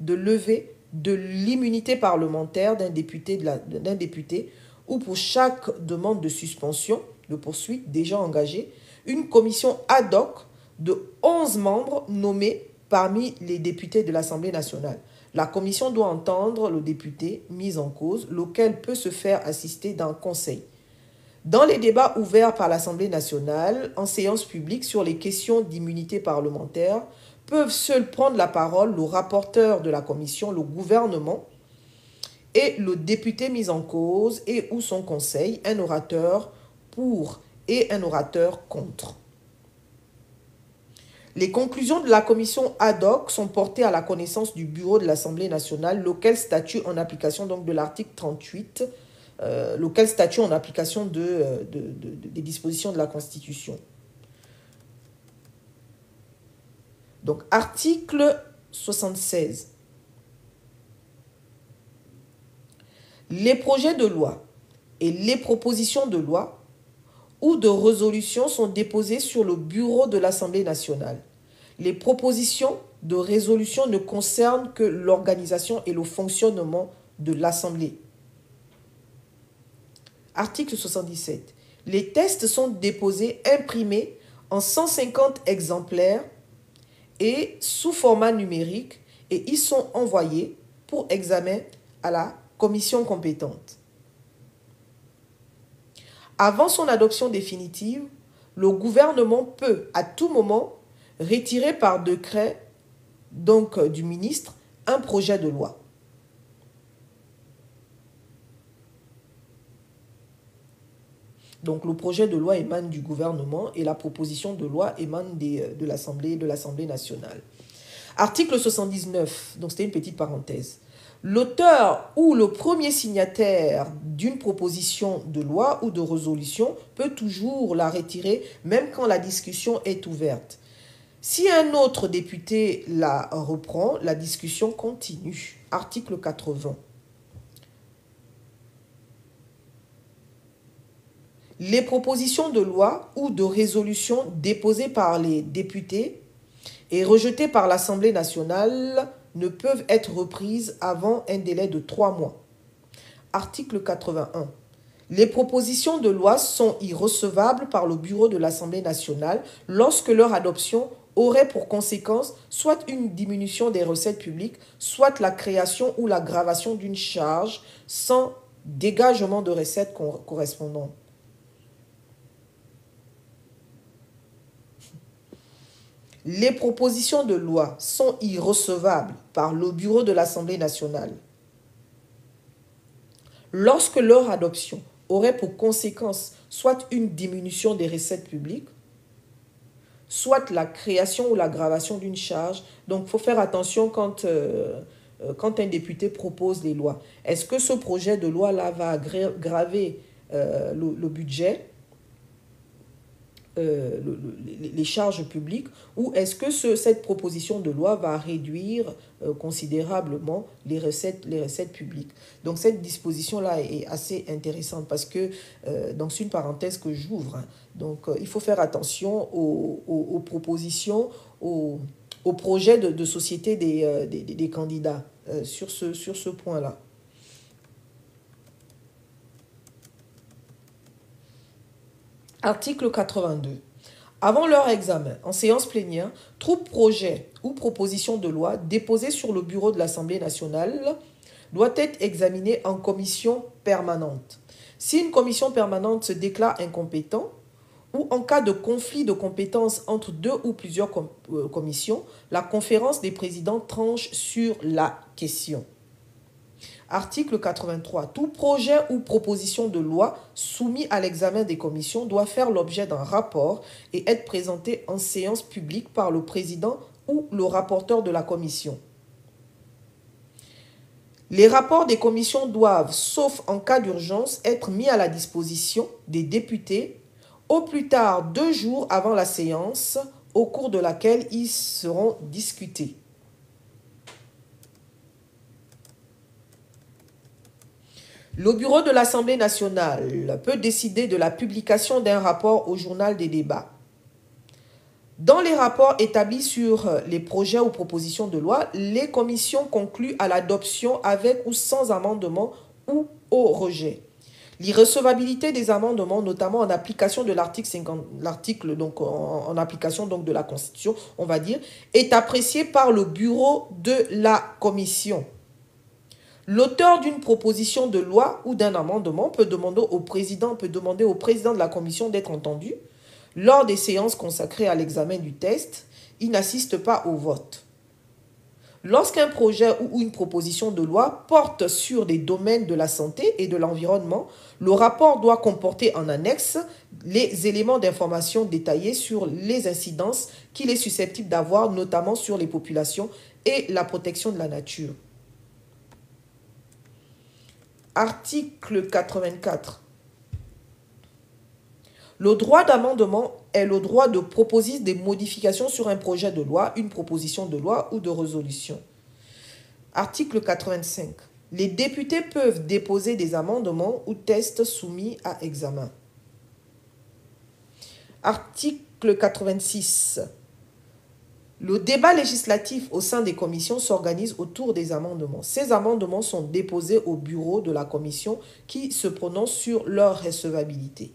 de levée de l'immunité parlementaire d'un député ou pour chaque demande de suspension, de poursuite déjà engagée, une commission ad hoc de 11 membres nommés parmi les députés de l'Assemblée nationale. La commission doit entendre le député mis en cause, lequel peut se faire assister d'un conseil. Dans les débats ouverts par l'Assemblée nationale, en séance publique sur les questions d'immunité parlementaire, peuvent seuls prendre la parole le rapporteur de la commission, le gouvernement et le député mis en cause et ou son conseil, un orateur pour et un orateur contre. Les conclusions de la commission ad hoc sont portées à la connaissance du bureau de l'Assemblée nationale, lequel statue en application donc, de l'article 38, lequel statue en application des dispositions de la Constitution. Donc, article 76. Les projets de loi et les propositions de loi ou de résolution sont déposés sur le bureau de l'Assemblée nationale. Les propositions de résolution ne concernent que l'organisation et le fonctionnement de l'Assemblée. Article 77. Les textes sont déposés, imprimés en 150 exemplaires et sous format numérique et y sont envoyés pour examen à la commission compétente. Avant son adoption définitive, le gouvernement peut à tout moment retirer par décret donc, du ministre un projet de loi. Donc le projet de loi émane du gouvernement et la proposition de loi émane de l'Assemblée nationale. Article 79, donc c'était une petite parenthèse. L'auteur ou le premier signataire d'une proposition de loi ou de résolution peut toujours la retirer, même quand la discussion est ouverte. Si un autre député la reprend, la discussion continue. Article 80. Les propositions de loi ou de résolution déposées par les députés et rejetées par l'Assemblée nationale ne peuvent être reprises avant un délai de 3 mois. Article 81. Les propositions de loi sont irrecevables par le bureau de l'Assemblée nationale lorsque leur adoption aurait pour conséquence soit une diminution des recettes publiques, soit la création ou l'aggravation d'une charge sans dégagement de recettes correspondant. Les propositions de loi sont irrecevables par le bureau de l'Assemblée nationale lorsque leur adoption aurait pour conséquence soit une diminution des recettes publiques, soit la création ou l'aggravation d'une charge. Donc, il faut faire attention quand quand un député propose les lois, est-ce que ce projet de loi-là va graver le budget, les charges publiques, ou est-ce que cette proposition de loi va réduire considérablement les recettes publiques? Donc cette disposition-là est assez intéressante parce que, donc c'est une parenthèse que j'ouvre, hein. Donc il faut faire attention aux propositions, aux projets de société des candidats sur ce point-là. Article 82. Avant leur examen, en séance plénière, tout projet ou proposition de loi déposé sur le bureau de l'Assemblée nationale doit être examiné en commission permanente. Si une commission permanente se déclare incompétente, ou en cas de conflit de compétences entre deux ou plusieurs commissions, la conférence des présidents tranche sur la question. Article 83. Tout projet ou proposition de loi soumis à l'examen des commissions doit faire l'objet d'un rapport et être présenté en séance publique par le président ou le rapporteur de la commission. Les rapports des commissions doivent, sauf en cas d'urgence, être mis à la disposition des députés au plus tard 2 jours avant la séance au cours de laquelle ils seront discutés. Le bureau de l'Assemblée nationale peut décider de la publication d'un rapport au journal des débats. Dans les rapports établis sur les projets ou propositions de loi, les commissions concluent à l'adoption avec ou sans amendement ou au rejet. L'irrecevabilité des amendements, notamment en application de l'article donc en application donc de la Constitution, on va dire, est appréciée par le bureau de la commission. L'auteur d'une proposition de loi ou d'un amendement peut demander au président de la commission d'être entendu. Lors des séances consacrées à l'examen du texte, il n'assiste pas au vote. Lorsqu'un projet ou une proposition de loi porte sur des domaines de la santé et de l'environnement, le rapport doit comporter en annexe les éléments d'information détaillés sur les incidences qu'il est susceptible d'avoir, notamment sur les populations et la protection de la nature. Article 84. Le droit d'amendement est le droit de proposer des modifications sur un projet de loi, une proposition de loi ou de résolution. Article 85. Les députés peuvent déposer des amendements ou textes soumis à examen. Article 86. Le débat législatif au sein des commissions s'organise autour des amendements. Ces amendements sont déposés au bureau de la commission qui se prononce sur leur recevabilité.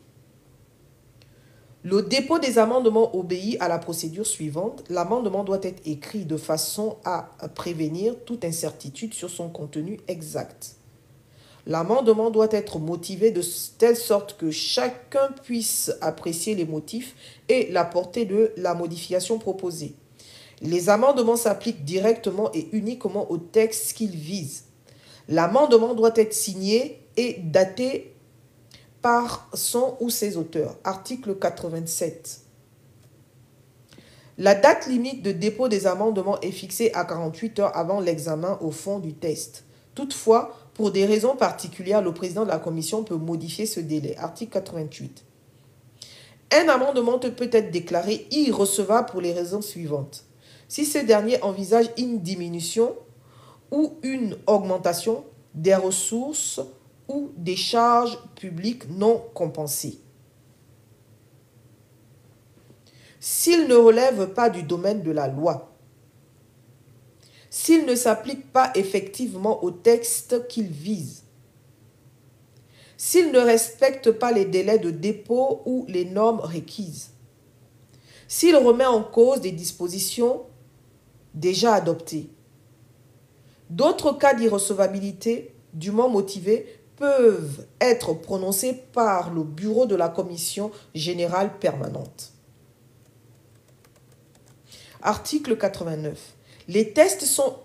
Le dépôt des amendements obéit à la procédure suivante. L'amendement doit être écrit de façon à prévenir toute incertitude sur son contenu exact. L'amendement doit être motivé de telle sorte que chacun puisse apprécier les motifs et la portée de la modification proposée. Les amendements s'appliquent directement et uniquement au texte qu'ils visent. L'amendement doit être signé et daté par son ou ses auteurs. Article 87. La date limite de dépôt des amendements est fixée à 48 heures avant l'examen au fond du texte. Toutefois, pour des raisons particulières, le président de la commission peut modifier ce délai. Article 88. Un amendement peut être déclaré irrecevable pour les raisons suivantes. Si ce dernier envisage une diminution ou une augmentation des ressources ou des charges publiques non compensées. S'il ne relève pas du domaine de la loi. S'il ne s'applique pas effectivement au texte qu'il vise. S'il ne respecte pas les délais de dépôt ou les normes requises. S'il remet en cause des dispositions déjà adoptées. D'autres cas d'irrecevabilité dûment motivés peuvent être prononcés par le bureau de la commission générale permanente. Article 89. Les textes sont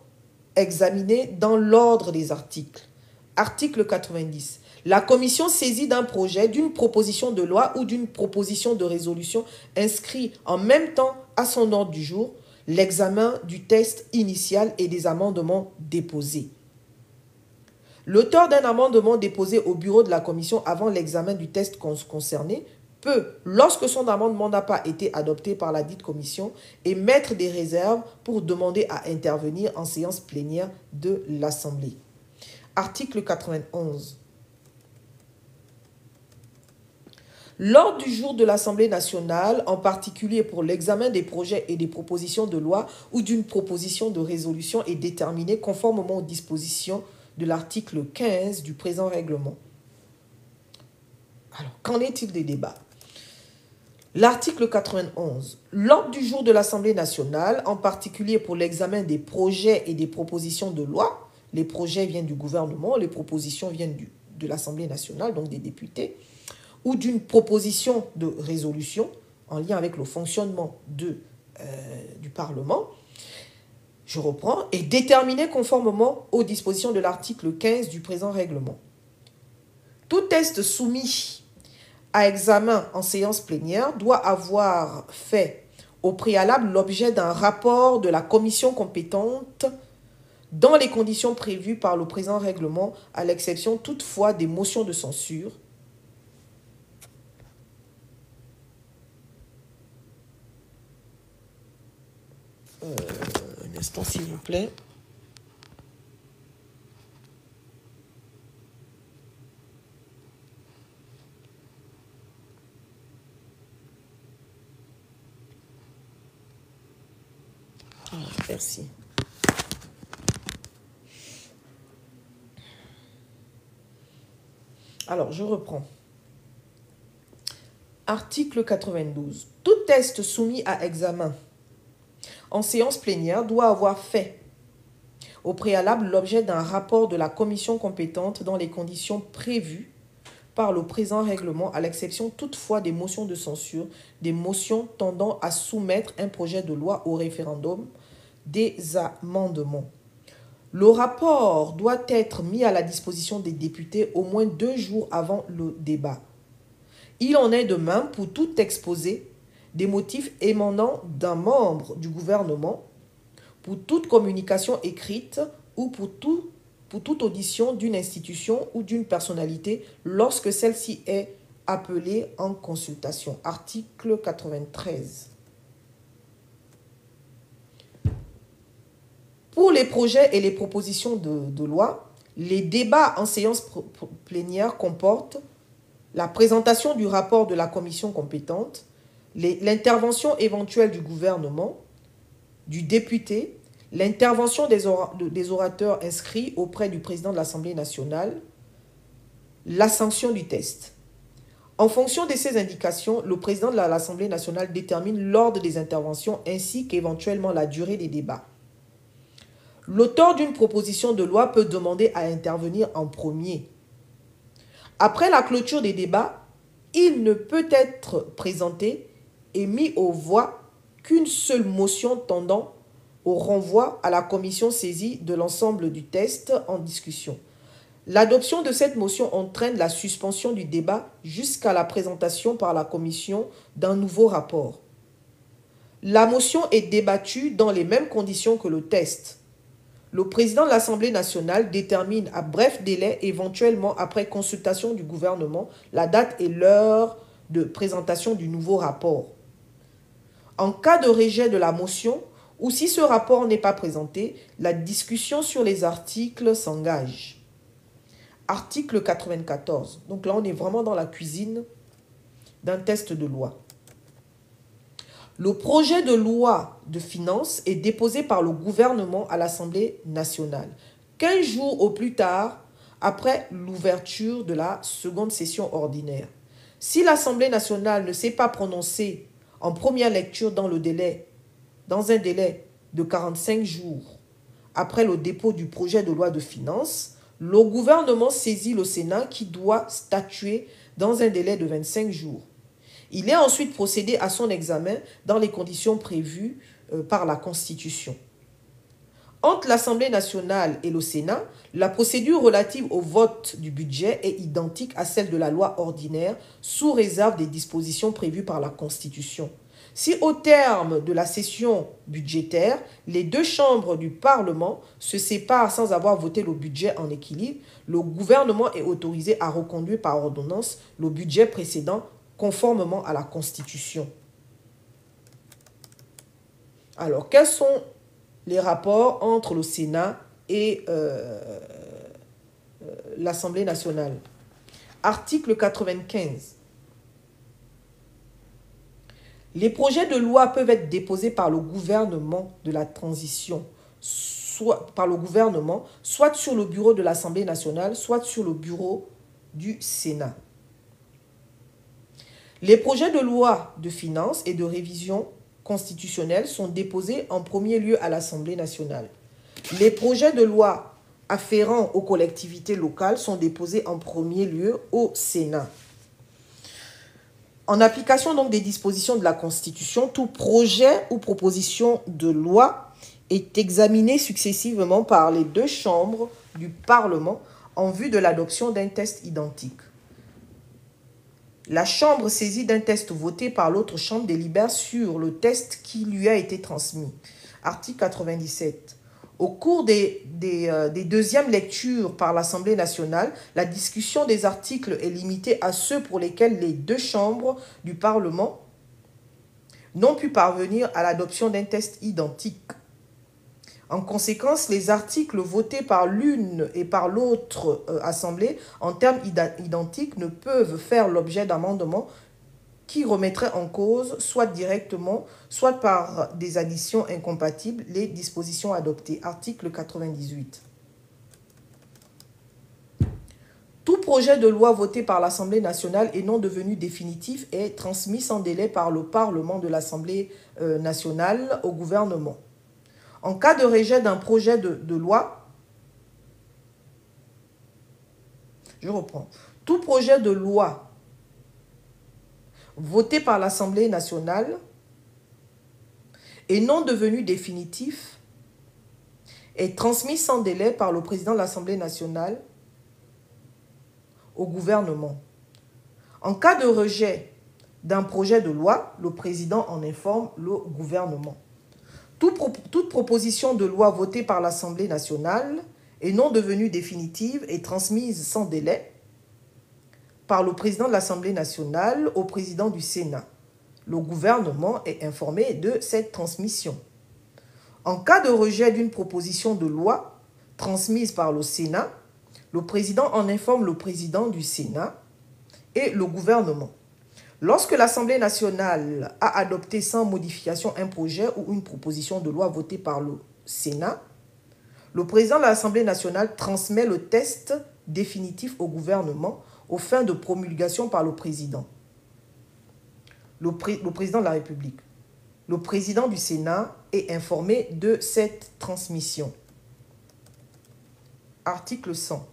examinés dans l'ordre des articles. Article 90. La commission saisie d'un projet, d'une proposition de loi ou d'une proposition de résolution inscrit en même temps à son ordre du jour l'examen du texte initial et des amendements déposés. L'auteur d'un amendement déposé au bureau de la commission avant l'examen du texte concerné peut, lorsque son amendement n'a pas été adopté par la dite commission, émettre des réserves pour demander à intervenir en séance plénière de l'Assemblée. Article 91. L'ordre du jour de l'Assemblée nationale, en particulier pour l'examen des projets et des propositions de loi ou d'une proposition de résolution, est déterminé conformément aux dispositions de l'article 15 du présent règlement. Alors, qu'en est-il des débats? L'article 91. L'ordre du jour de l'Assemblée nationale, en particulier pour l'examen des projets et des propositions de loi, les projets viennent du gouvernement, les propositions viennent de l'Assemblée nationale, donc des députés, ou d'une proposition de résolution en lien avec le fonctionnement du Parlement, je reprends, est déterminé conformément aux dispositions de l'article 15 du présent règlement. Tout texte soumis à examen en séance plénière doit avoir fait au préalable l'objet d'un rapport de la commission compétente dans les conditions prévues par le présent règlement, à l'exception toutefois des motions de censure. Un instant, s'il vous plaît. Merci. Alors, je reprends. Article 92. Tout texte soumis à examen en séance plénière doit avoir fait au préalable l'objet d'un rapport de la commission compétente dans les conditions prévues par le présent règlement, à l'exception toutefois des motions de censure, des motions tendant à soumettre un projet de loi au référendum, des amendements. Le rapport doit être mis à la disposition des députés au moins 2 jours avant le débat. Il en est de même pour tout exposé des motifs émanant d'un membre du gouvernement, pour toute communication écrite ou pour toute audition d'une institution ou d'une personnalité lorsque celle-ci est appelée en consultation. Article 93. Pour les projets et les propositions de loi, les débats en séance plénière comportent la présentation du rapport de la commission compétente, l'intervention éventuelle du gouvernement, du député, l'intervention des orateurs inscrits auprès du président de l'Assemblée nationale, la sanction du texte. En fonction de ces indications, le président de l'Assemblée nationale détermine l'ordre des interventions ainsi qu'éventuellement la durée des débats. L'auteur d'une proposition de loi peut demander à intervenir en premier. Après la clôture des débats, il ne peut être présenté et mis aux voix qu'une seule motion tendant au renvoi à la commission saisie de l'ensemble du texte en discussion. L'adoption de cette motion entraîne la suspension du débat jusqu'à la présentation par la commission d'un nouveau rapport. La motion est débattue dans les mêmes conditions que le texte. Le président de l'Assemblée nationale détermine à bref délai, éventuellement après consultation du gouvernement, la date et l'heure de présentation du nouveau rapport. En cas de rejet de la motion, ou si ce rapport n'est pas présenté, la discussion sur les articles s'engage. Article 94. Donc là, on est vraiment dans la cuisine d'un texte de loi. Le projet de loi de finances est déposé par le gouvernement à l'Assemblée nationale, 15 jours au plus tard après l'ouverture de la seconde session ordinaire. Si l'Assemblée nationale ne s'est pas prononcée en première lecture dans un délai de 45 jours après le dépôt du projet de loi de finances, le gouvernement saisit le Sénat qui doit statuer dans un délai de 25 jours. Il est ensuite procédé à son examen dans les conditions prévues par la Constitution. Entre l'Assemblée nationale et le Sénat, la procédure relative au vote du budget est identique à celle de la loi ordinaire, sous réserve des dispositions prévues par la Constitution. Si au terme de la session budgétaire, les deux chambres du Parlement se séparent sans avoir voté le budget en équilibre, le gouvernement est autorisé à reconduire par ordonnance le budget précédent conformément à la Constitution. Alors, quels sont les rapports entre le Sénat et l'Assemblée nationale? Article 95. Les projets de loi peuvent être déposés par le gouvernement de la transition, soit sur le bureau de l'Assemblée nationale, soit sur le bureau du Sénat. Les projets de loi de finances et de révision constitutionnelle sont déposés en premier lieu à l'Assemblée nationale. Les projets de loi afférents aux collectivités locales sont déposés en premier lieu au Sénat. En application donc des dispositions de la Constitution, tout projet ou proposition de loi est examiné successivement par les deux chambres du Parlement en vue de l'adoption d'un texte identique. La chambre saisie d'un texte voté par l'autre chambre délibère sur le texte qui lui a été transmis. Article 97. Au cours des deuxièmes lectures par l'Assemblée nationale, la discussion des articles est limitée à ceux pour lesquels les deux chambres du Parlement n'ont pu parvenir à l'adoption d'un texte identique. En conséquence, les articles votés par l'une et par l'autre assemblée en termes identiques ne peuvent faire l'objet d'amendements qui remettraient en cause, soit directement, soit par des additions incompatibles, les dispositions adoptées. Article 98. Tout projet de loi voté par l'Assemblée nationale et non devenu définitif est transmis sans délai par le Parlement de l'Assemblée nationale au gouvernement. En cas de rejet d'un projet de loi, je reprends, tout projet de loi voté par l'Assemblée nationale et non devenu définitif est transmis sans délai par le président de l'Assemblée nationale au gouvernement. En cas de rejet d'un projet de loi, le président en informe le gouvernement. Toute proposition de loi votée par l'Assemblée nationale et non devenue définitive est transmise sans délai par le président de l'Assemblée nationale au président du Sénat. Le gouvernement est informé de cette transmission. En cas de rejet d'une proposition de loi transmise par le Sénat, le président en informe le président du Sénat et le gouvernement. Lorsque l'Assemblée nationale a adopté sans modification un projet ou une proposition de loi votée par le Sénat, le président de l'Assemblée nationale transmet le texte définitif au gouvernement aux fins de promulgation par le président. Le président de la République. Le président du Sénat est informé de cette transmission. Article 100.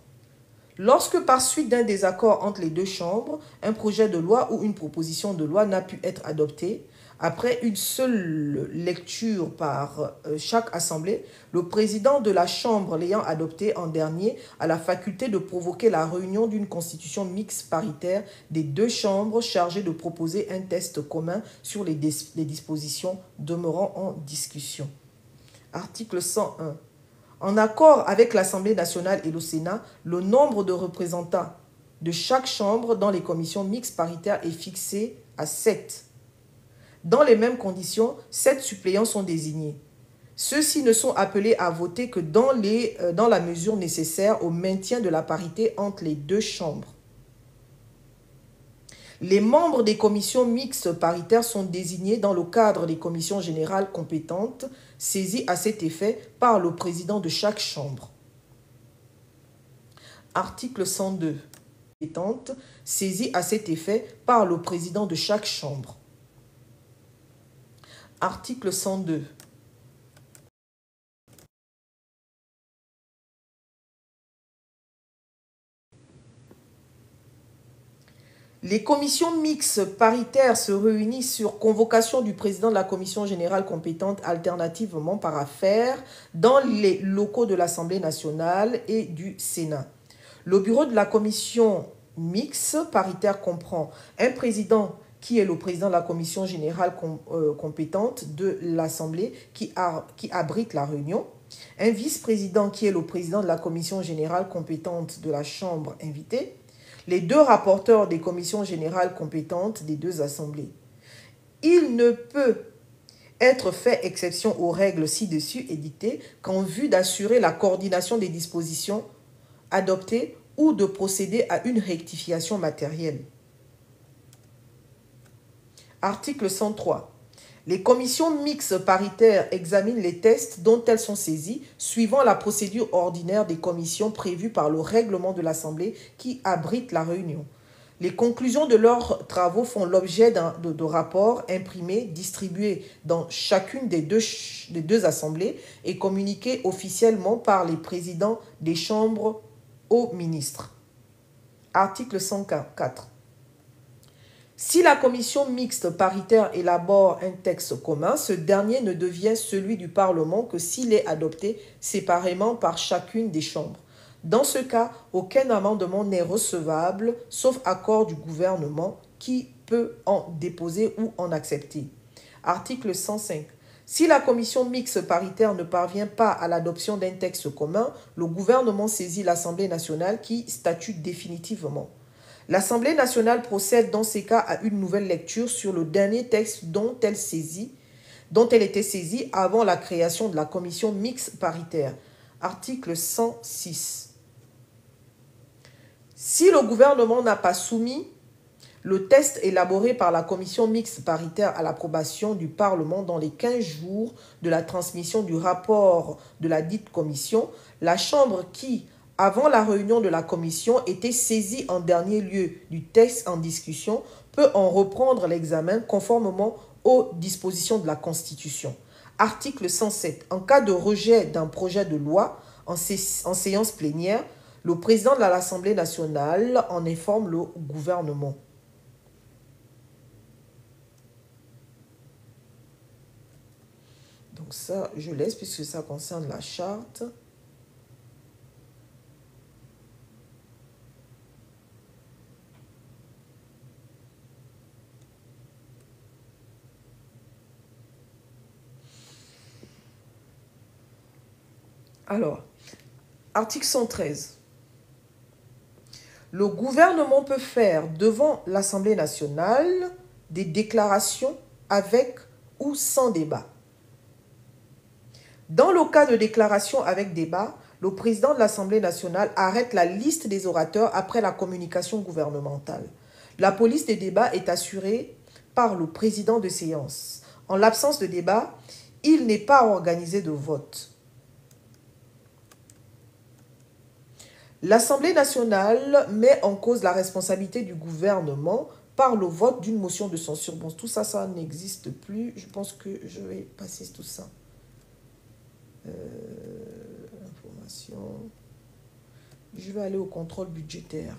Lorsque par suite d'un désaccord entre les deux chambres, un projet de loi ou une proposition de loi n'a pu être adopté, après une seule lecture par chaque assemblée, le président de la chambre l'ayant adopté en dernier a la faculté de provoquer la réunion d'une constitution mixte paritaire des deux chambres chargée de proposer un texte commun sur les dispositions demeurant en discussion. Article 101. En accord avec l'Assemblée nationale et le Sénat, le nombre de représentants de chaque chambre dans les commissions mixtes paritaires est fixé à 7. Dans les mêmes conditions, 7 suppléants sont désignés. Ceux-ci ne sont appelés à voter que dans la mesure nécessaire au maintien de la parité entre les deux chambres. Les membres des commissions mixtes paritaires sont désignés dans le cadre des commissions générales compétentes, saisies à cet effet par le président de chaque chambre. Article 102. Compétentes, saisies à cet effet par le président de chaque chambre. Article 102. Les commissions mixtes paritaires se réunissent sur convocation du président de la commission générale compétente alternativement par affaire dans les locaux de l'Assemblée nationale et du Sénat. Le bureau de la commission mixte paritaire comprend un président qui est le président de la commission générale compétente de l'Assemblée qui abrite la réunion. Un vice-président qui est le président de la commission générale compétente de la Chambre invitée. Les deux rapporteurs des commissions générales compétentes des deux assemblées. Il ne peut être fait exception aux règles ci-dessus éditées qu'en vue d'assurer la coordination des dispositions adoptées ou de procéder à une rectification matérielle. Article 103. Les commissions mixtes paritaires examinent les textes dont elles sont saisies suivant la procédure ordinaire des commissions prévues par le règlement de l'Assemblée qui abrite la réunion. Les conclusions de leurs travaux font l'objet de rapports imprimés, distribués dans chacune des deux assemblées et communiqués officiellement par les présidents des chambres aux ministres. Article 104. Si la commission mixte paritaire élabore un texte commun, ce dernier ne devient celui du Parlement que s'il est adopté séparément par chacune des chambres. Dans ce cas, aucun amendement n'est recevable, sauf accord du gouvernement qui peut en déposer ou en accepter. Article 105. Si la commission mixte paritaire ne parvient pas à l'adoption d'un texte commun, le gouvernement saisit l'Assemblée nationale qui statue définitivement. L'Assemblée nationale procède dans ces cas à une nouvelle lecture sur le dernier texte dont elle était saisie avant la création de la commission mixte paritaire. Article 106. Si le gouvernement n'a pas soumis le texte élaboré par la commission mixte paritaire à l'approbation du Parlement dans les 15 jours de la transmission du rapport de la dite commission, la Chambre qui, avant la réunion de la commission, était saisie en dernier lieu du texte en discussion, peut en reprendre l'examen conformément aux dispositions de la Constitution. Article 107. En cas de rejet d'un projet de loi en séance plénière, le président de l'Assemblée nationale en informe le gouvernement. Donc ça, je laisse puisque ça concerne la charte. Alors, article 113. Le gouvernement peut faire devant l'Assemblée nationale des déclarations avec ou sans débat. Dans le cas de déclaration avec débat, le président de l'Assemblée nationale arrête la liste des orateurs après la communication gouvernementale. La police des débats est assurée par le président de séance. En l'absence de débat, il n'est pas organisé de vote. L'Assemblée nationale met en cause la responsabilité du gouvernement par le vote d'une motion de censure. Bon, tout ça, ça n'existe plus. Je pense que je vais passer tout ça. Information. Je vais aller au contrôle budgétaire.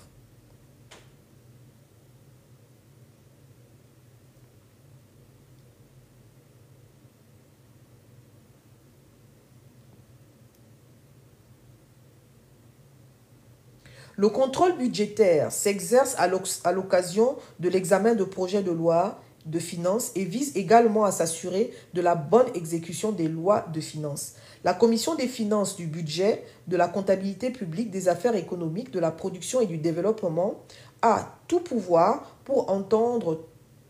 Le contrôle budgétaire s'exerce à l'occasion de l'examen de projets de loi de finances et vise également à s'assurer de la bonne exécution des lois de finances. La Commission des finances, du budget, de la comptabilité publique, des affaires économiques, de la production et du développement a tout pouvoir pour entendre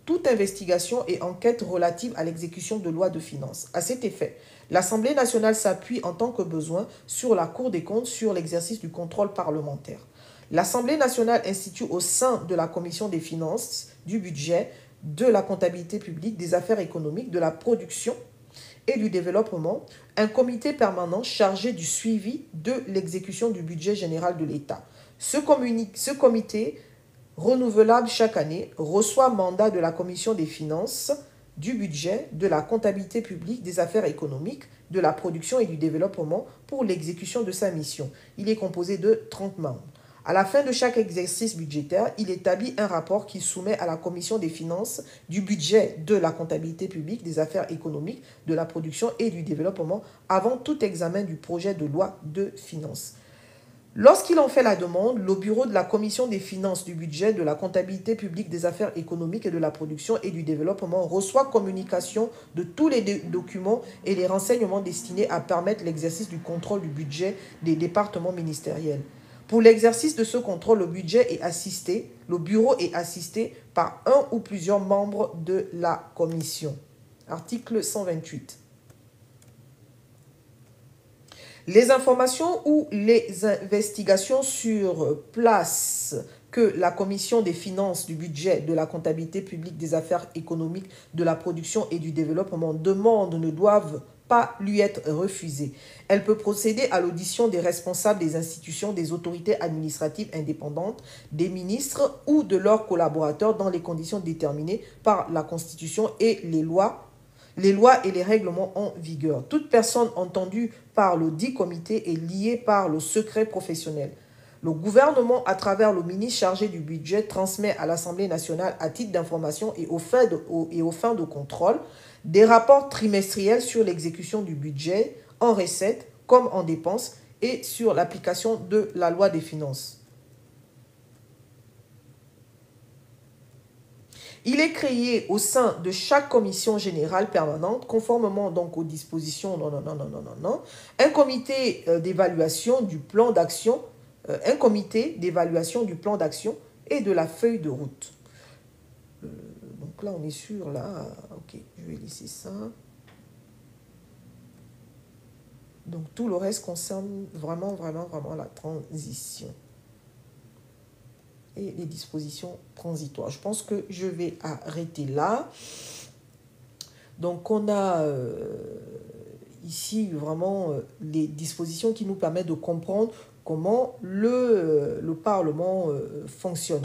toute investigation et enquête relative à l'exécution de lois de finances. À cet effet, l'Assemblée nationale s'appuie en tant que besoin sur la Cour des comptes sur l'exercice du contrôle parlementaire. L'Assemblée nationale institue au sein de la Commission des finances, du budget, de la comptabilité publique, des affaires économiques, de la production et du développement, un comité permanent chargé du suivi de l'exécution du budget général de l'État. Ce comité, renouvelable chaque année, reçoit mandat de la Commission des finances, du budget, de la comptabilité publique, des affaires économiques, de la production et du développement pour l'exécution de sa mission. Il est composé de 30 membres. À la fin de chaque exercice budgétaire, il établit un rapport qu'il soumet à la Commission des finances, du budget, de la comptabilité publique, des affaires économiques, de la production et du développement avant tout examen du projet de loi de finances. Lorsqu'il en fait la demande, le bureau de la Commission des finances, du budget, de la comptabilité publique, des affaires économiques et de la production et du développement reçoit communication de tous les documents et les renseignements destinés à permettre l'exercice du contrôle du budget des départements ministériels. Pour l'exercice de ce contrôle, le bureau est assisté par un ou plusieurs membres de la commission. Article 128. Les informations ou les investigations sur place que la Commission des finances, du budget, de la comptabilité publique, des affaires économiques, de la production et du développement demande ne doivent pas lui être refusées. Elle peut procéder à l'audition des responsables des institutions, des autorités administratives indépendantes, des ministres ou de leurs collaborateurs dans les conditions déterminées par la Constitution et les lois et les règlements en vigueur. Toute personne entendue par le dit comité est liée par le secret professionnel. Le gouvernement, à travers le ministre chargé du budget, transmet à l'Assemblée nationale à titre d'information et aux fins de contrôle des rapports trimestriels sur l'exécution du budget en recettes comme en dépenses et sur l'application de la loi des finances. Il est créé au sein de chaque commission générale permanente, conformément donc aux dispositions, un comité d'évaluation du plan d'action, et de la feuille de route. Donc là, on est sûr, là, ok, je vais laisser ça. Donc tout le reste concerne vraiment la transition et les dispositions transitoires. Je pense que je vais arrêter là. Donc, on a ici vraiment les dispositions qui nous permettent de comprendre comment le Parlement fonctionne.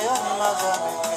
yo ni mazame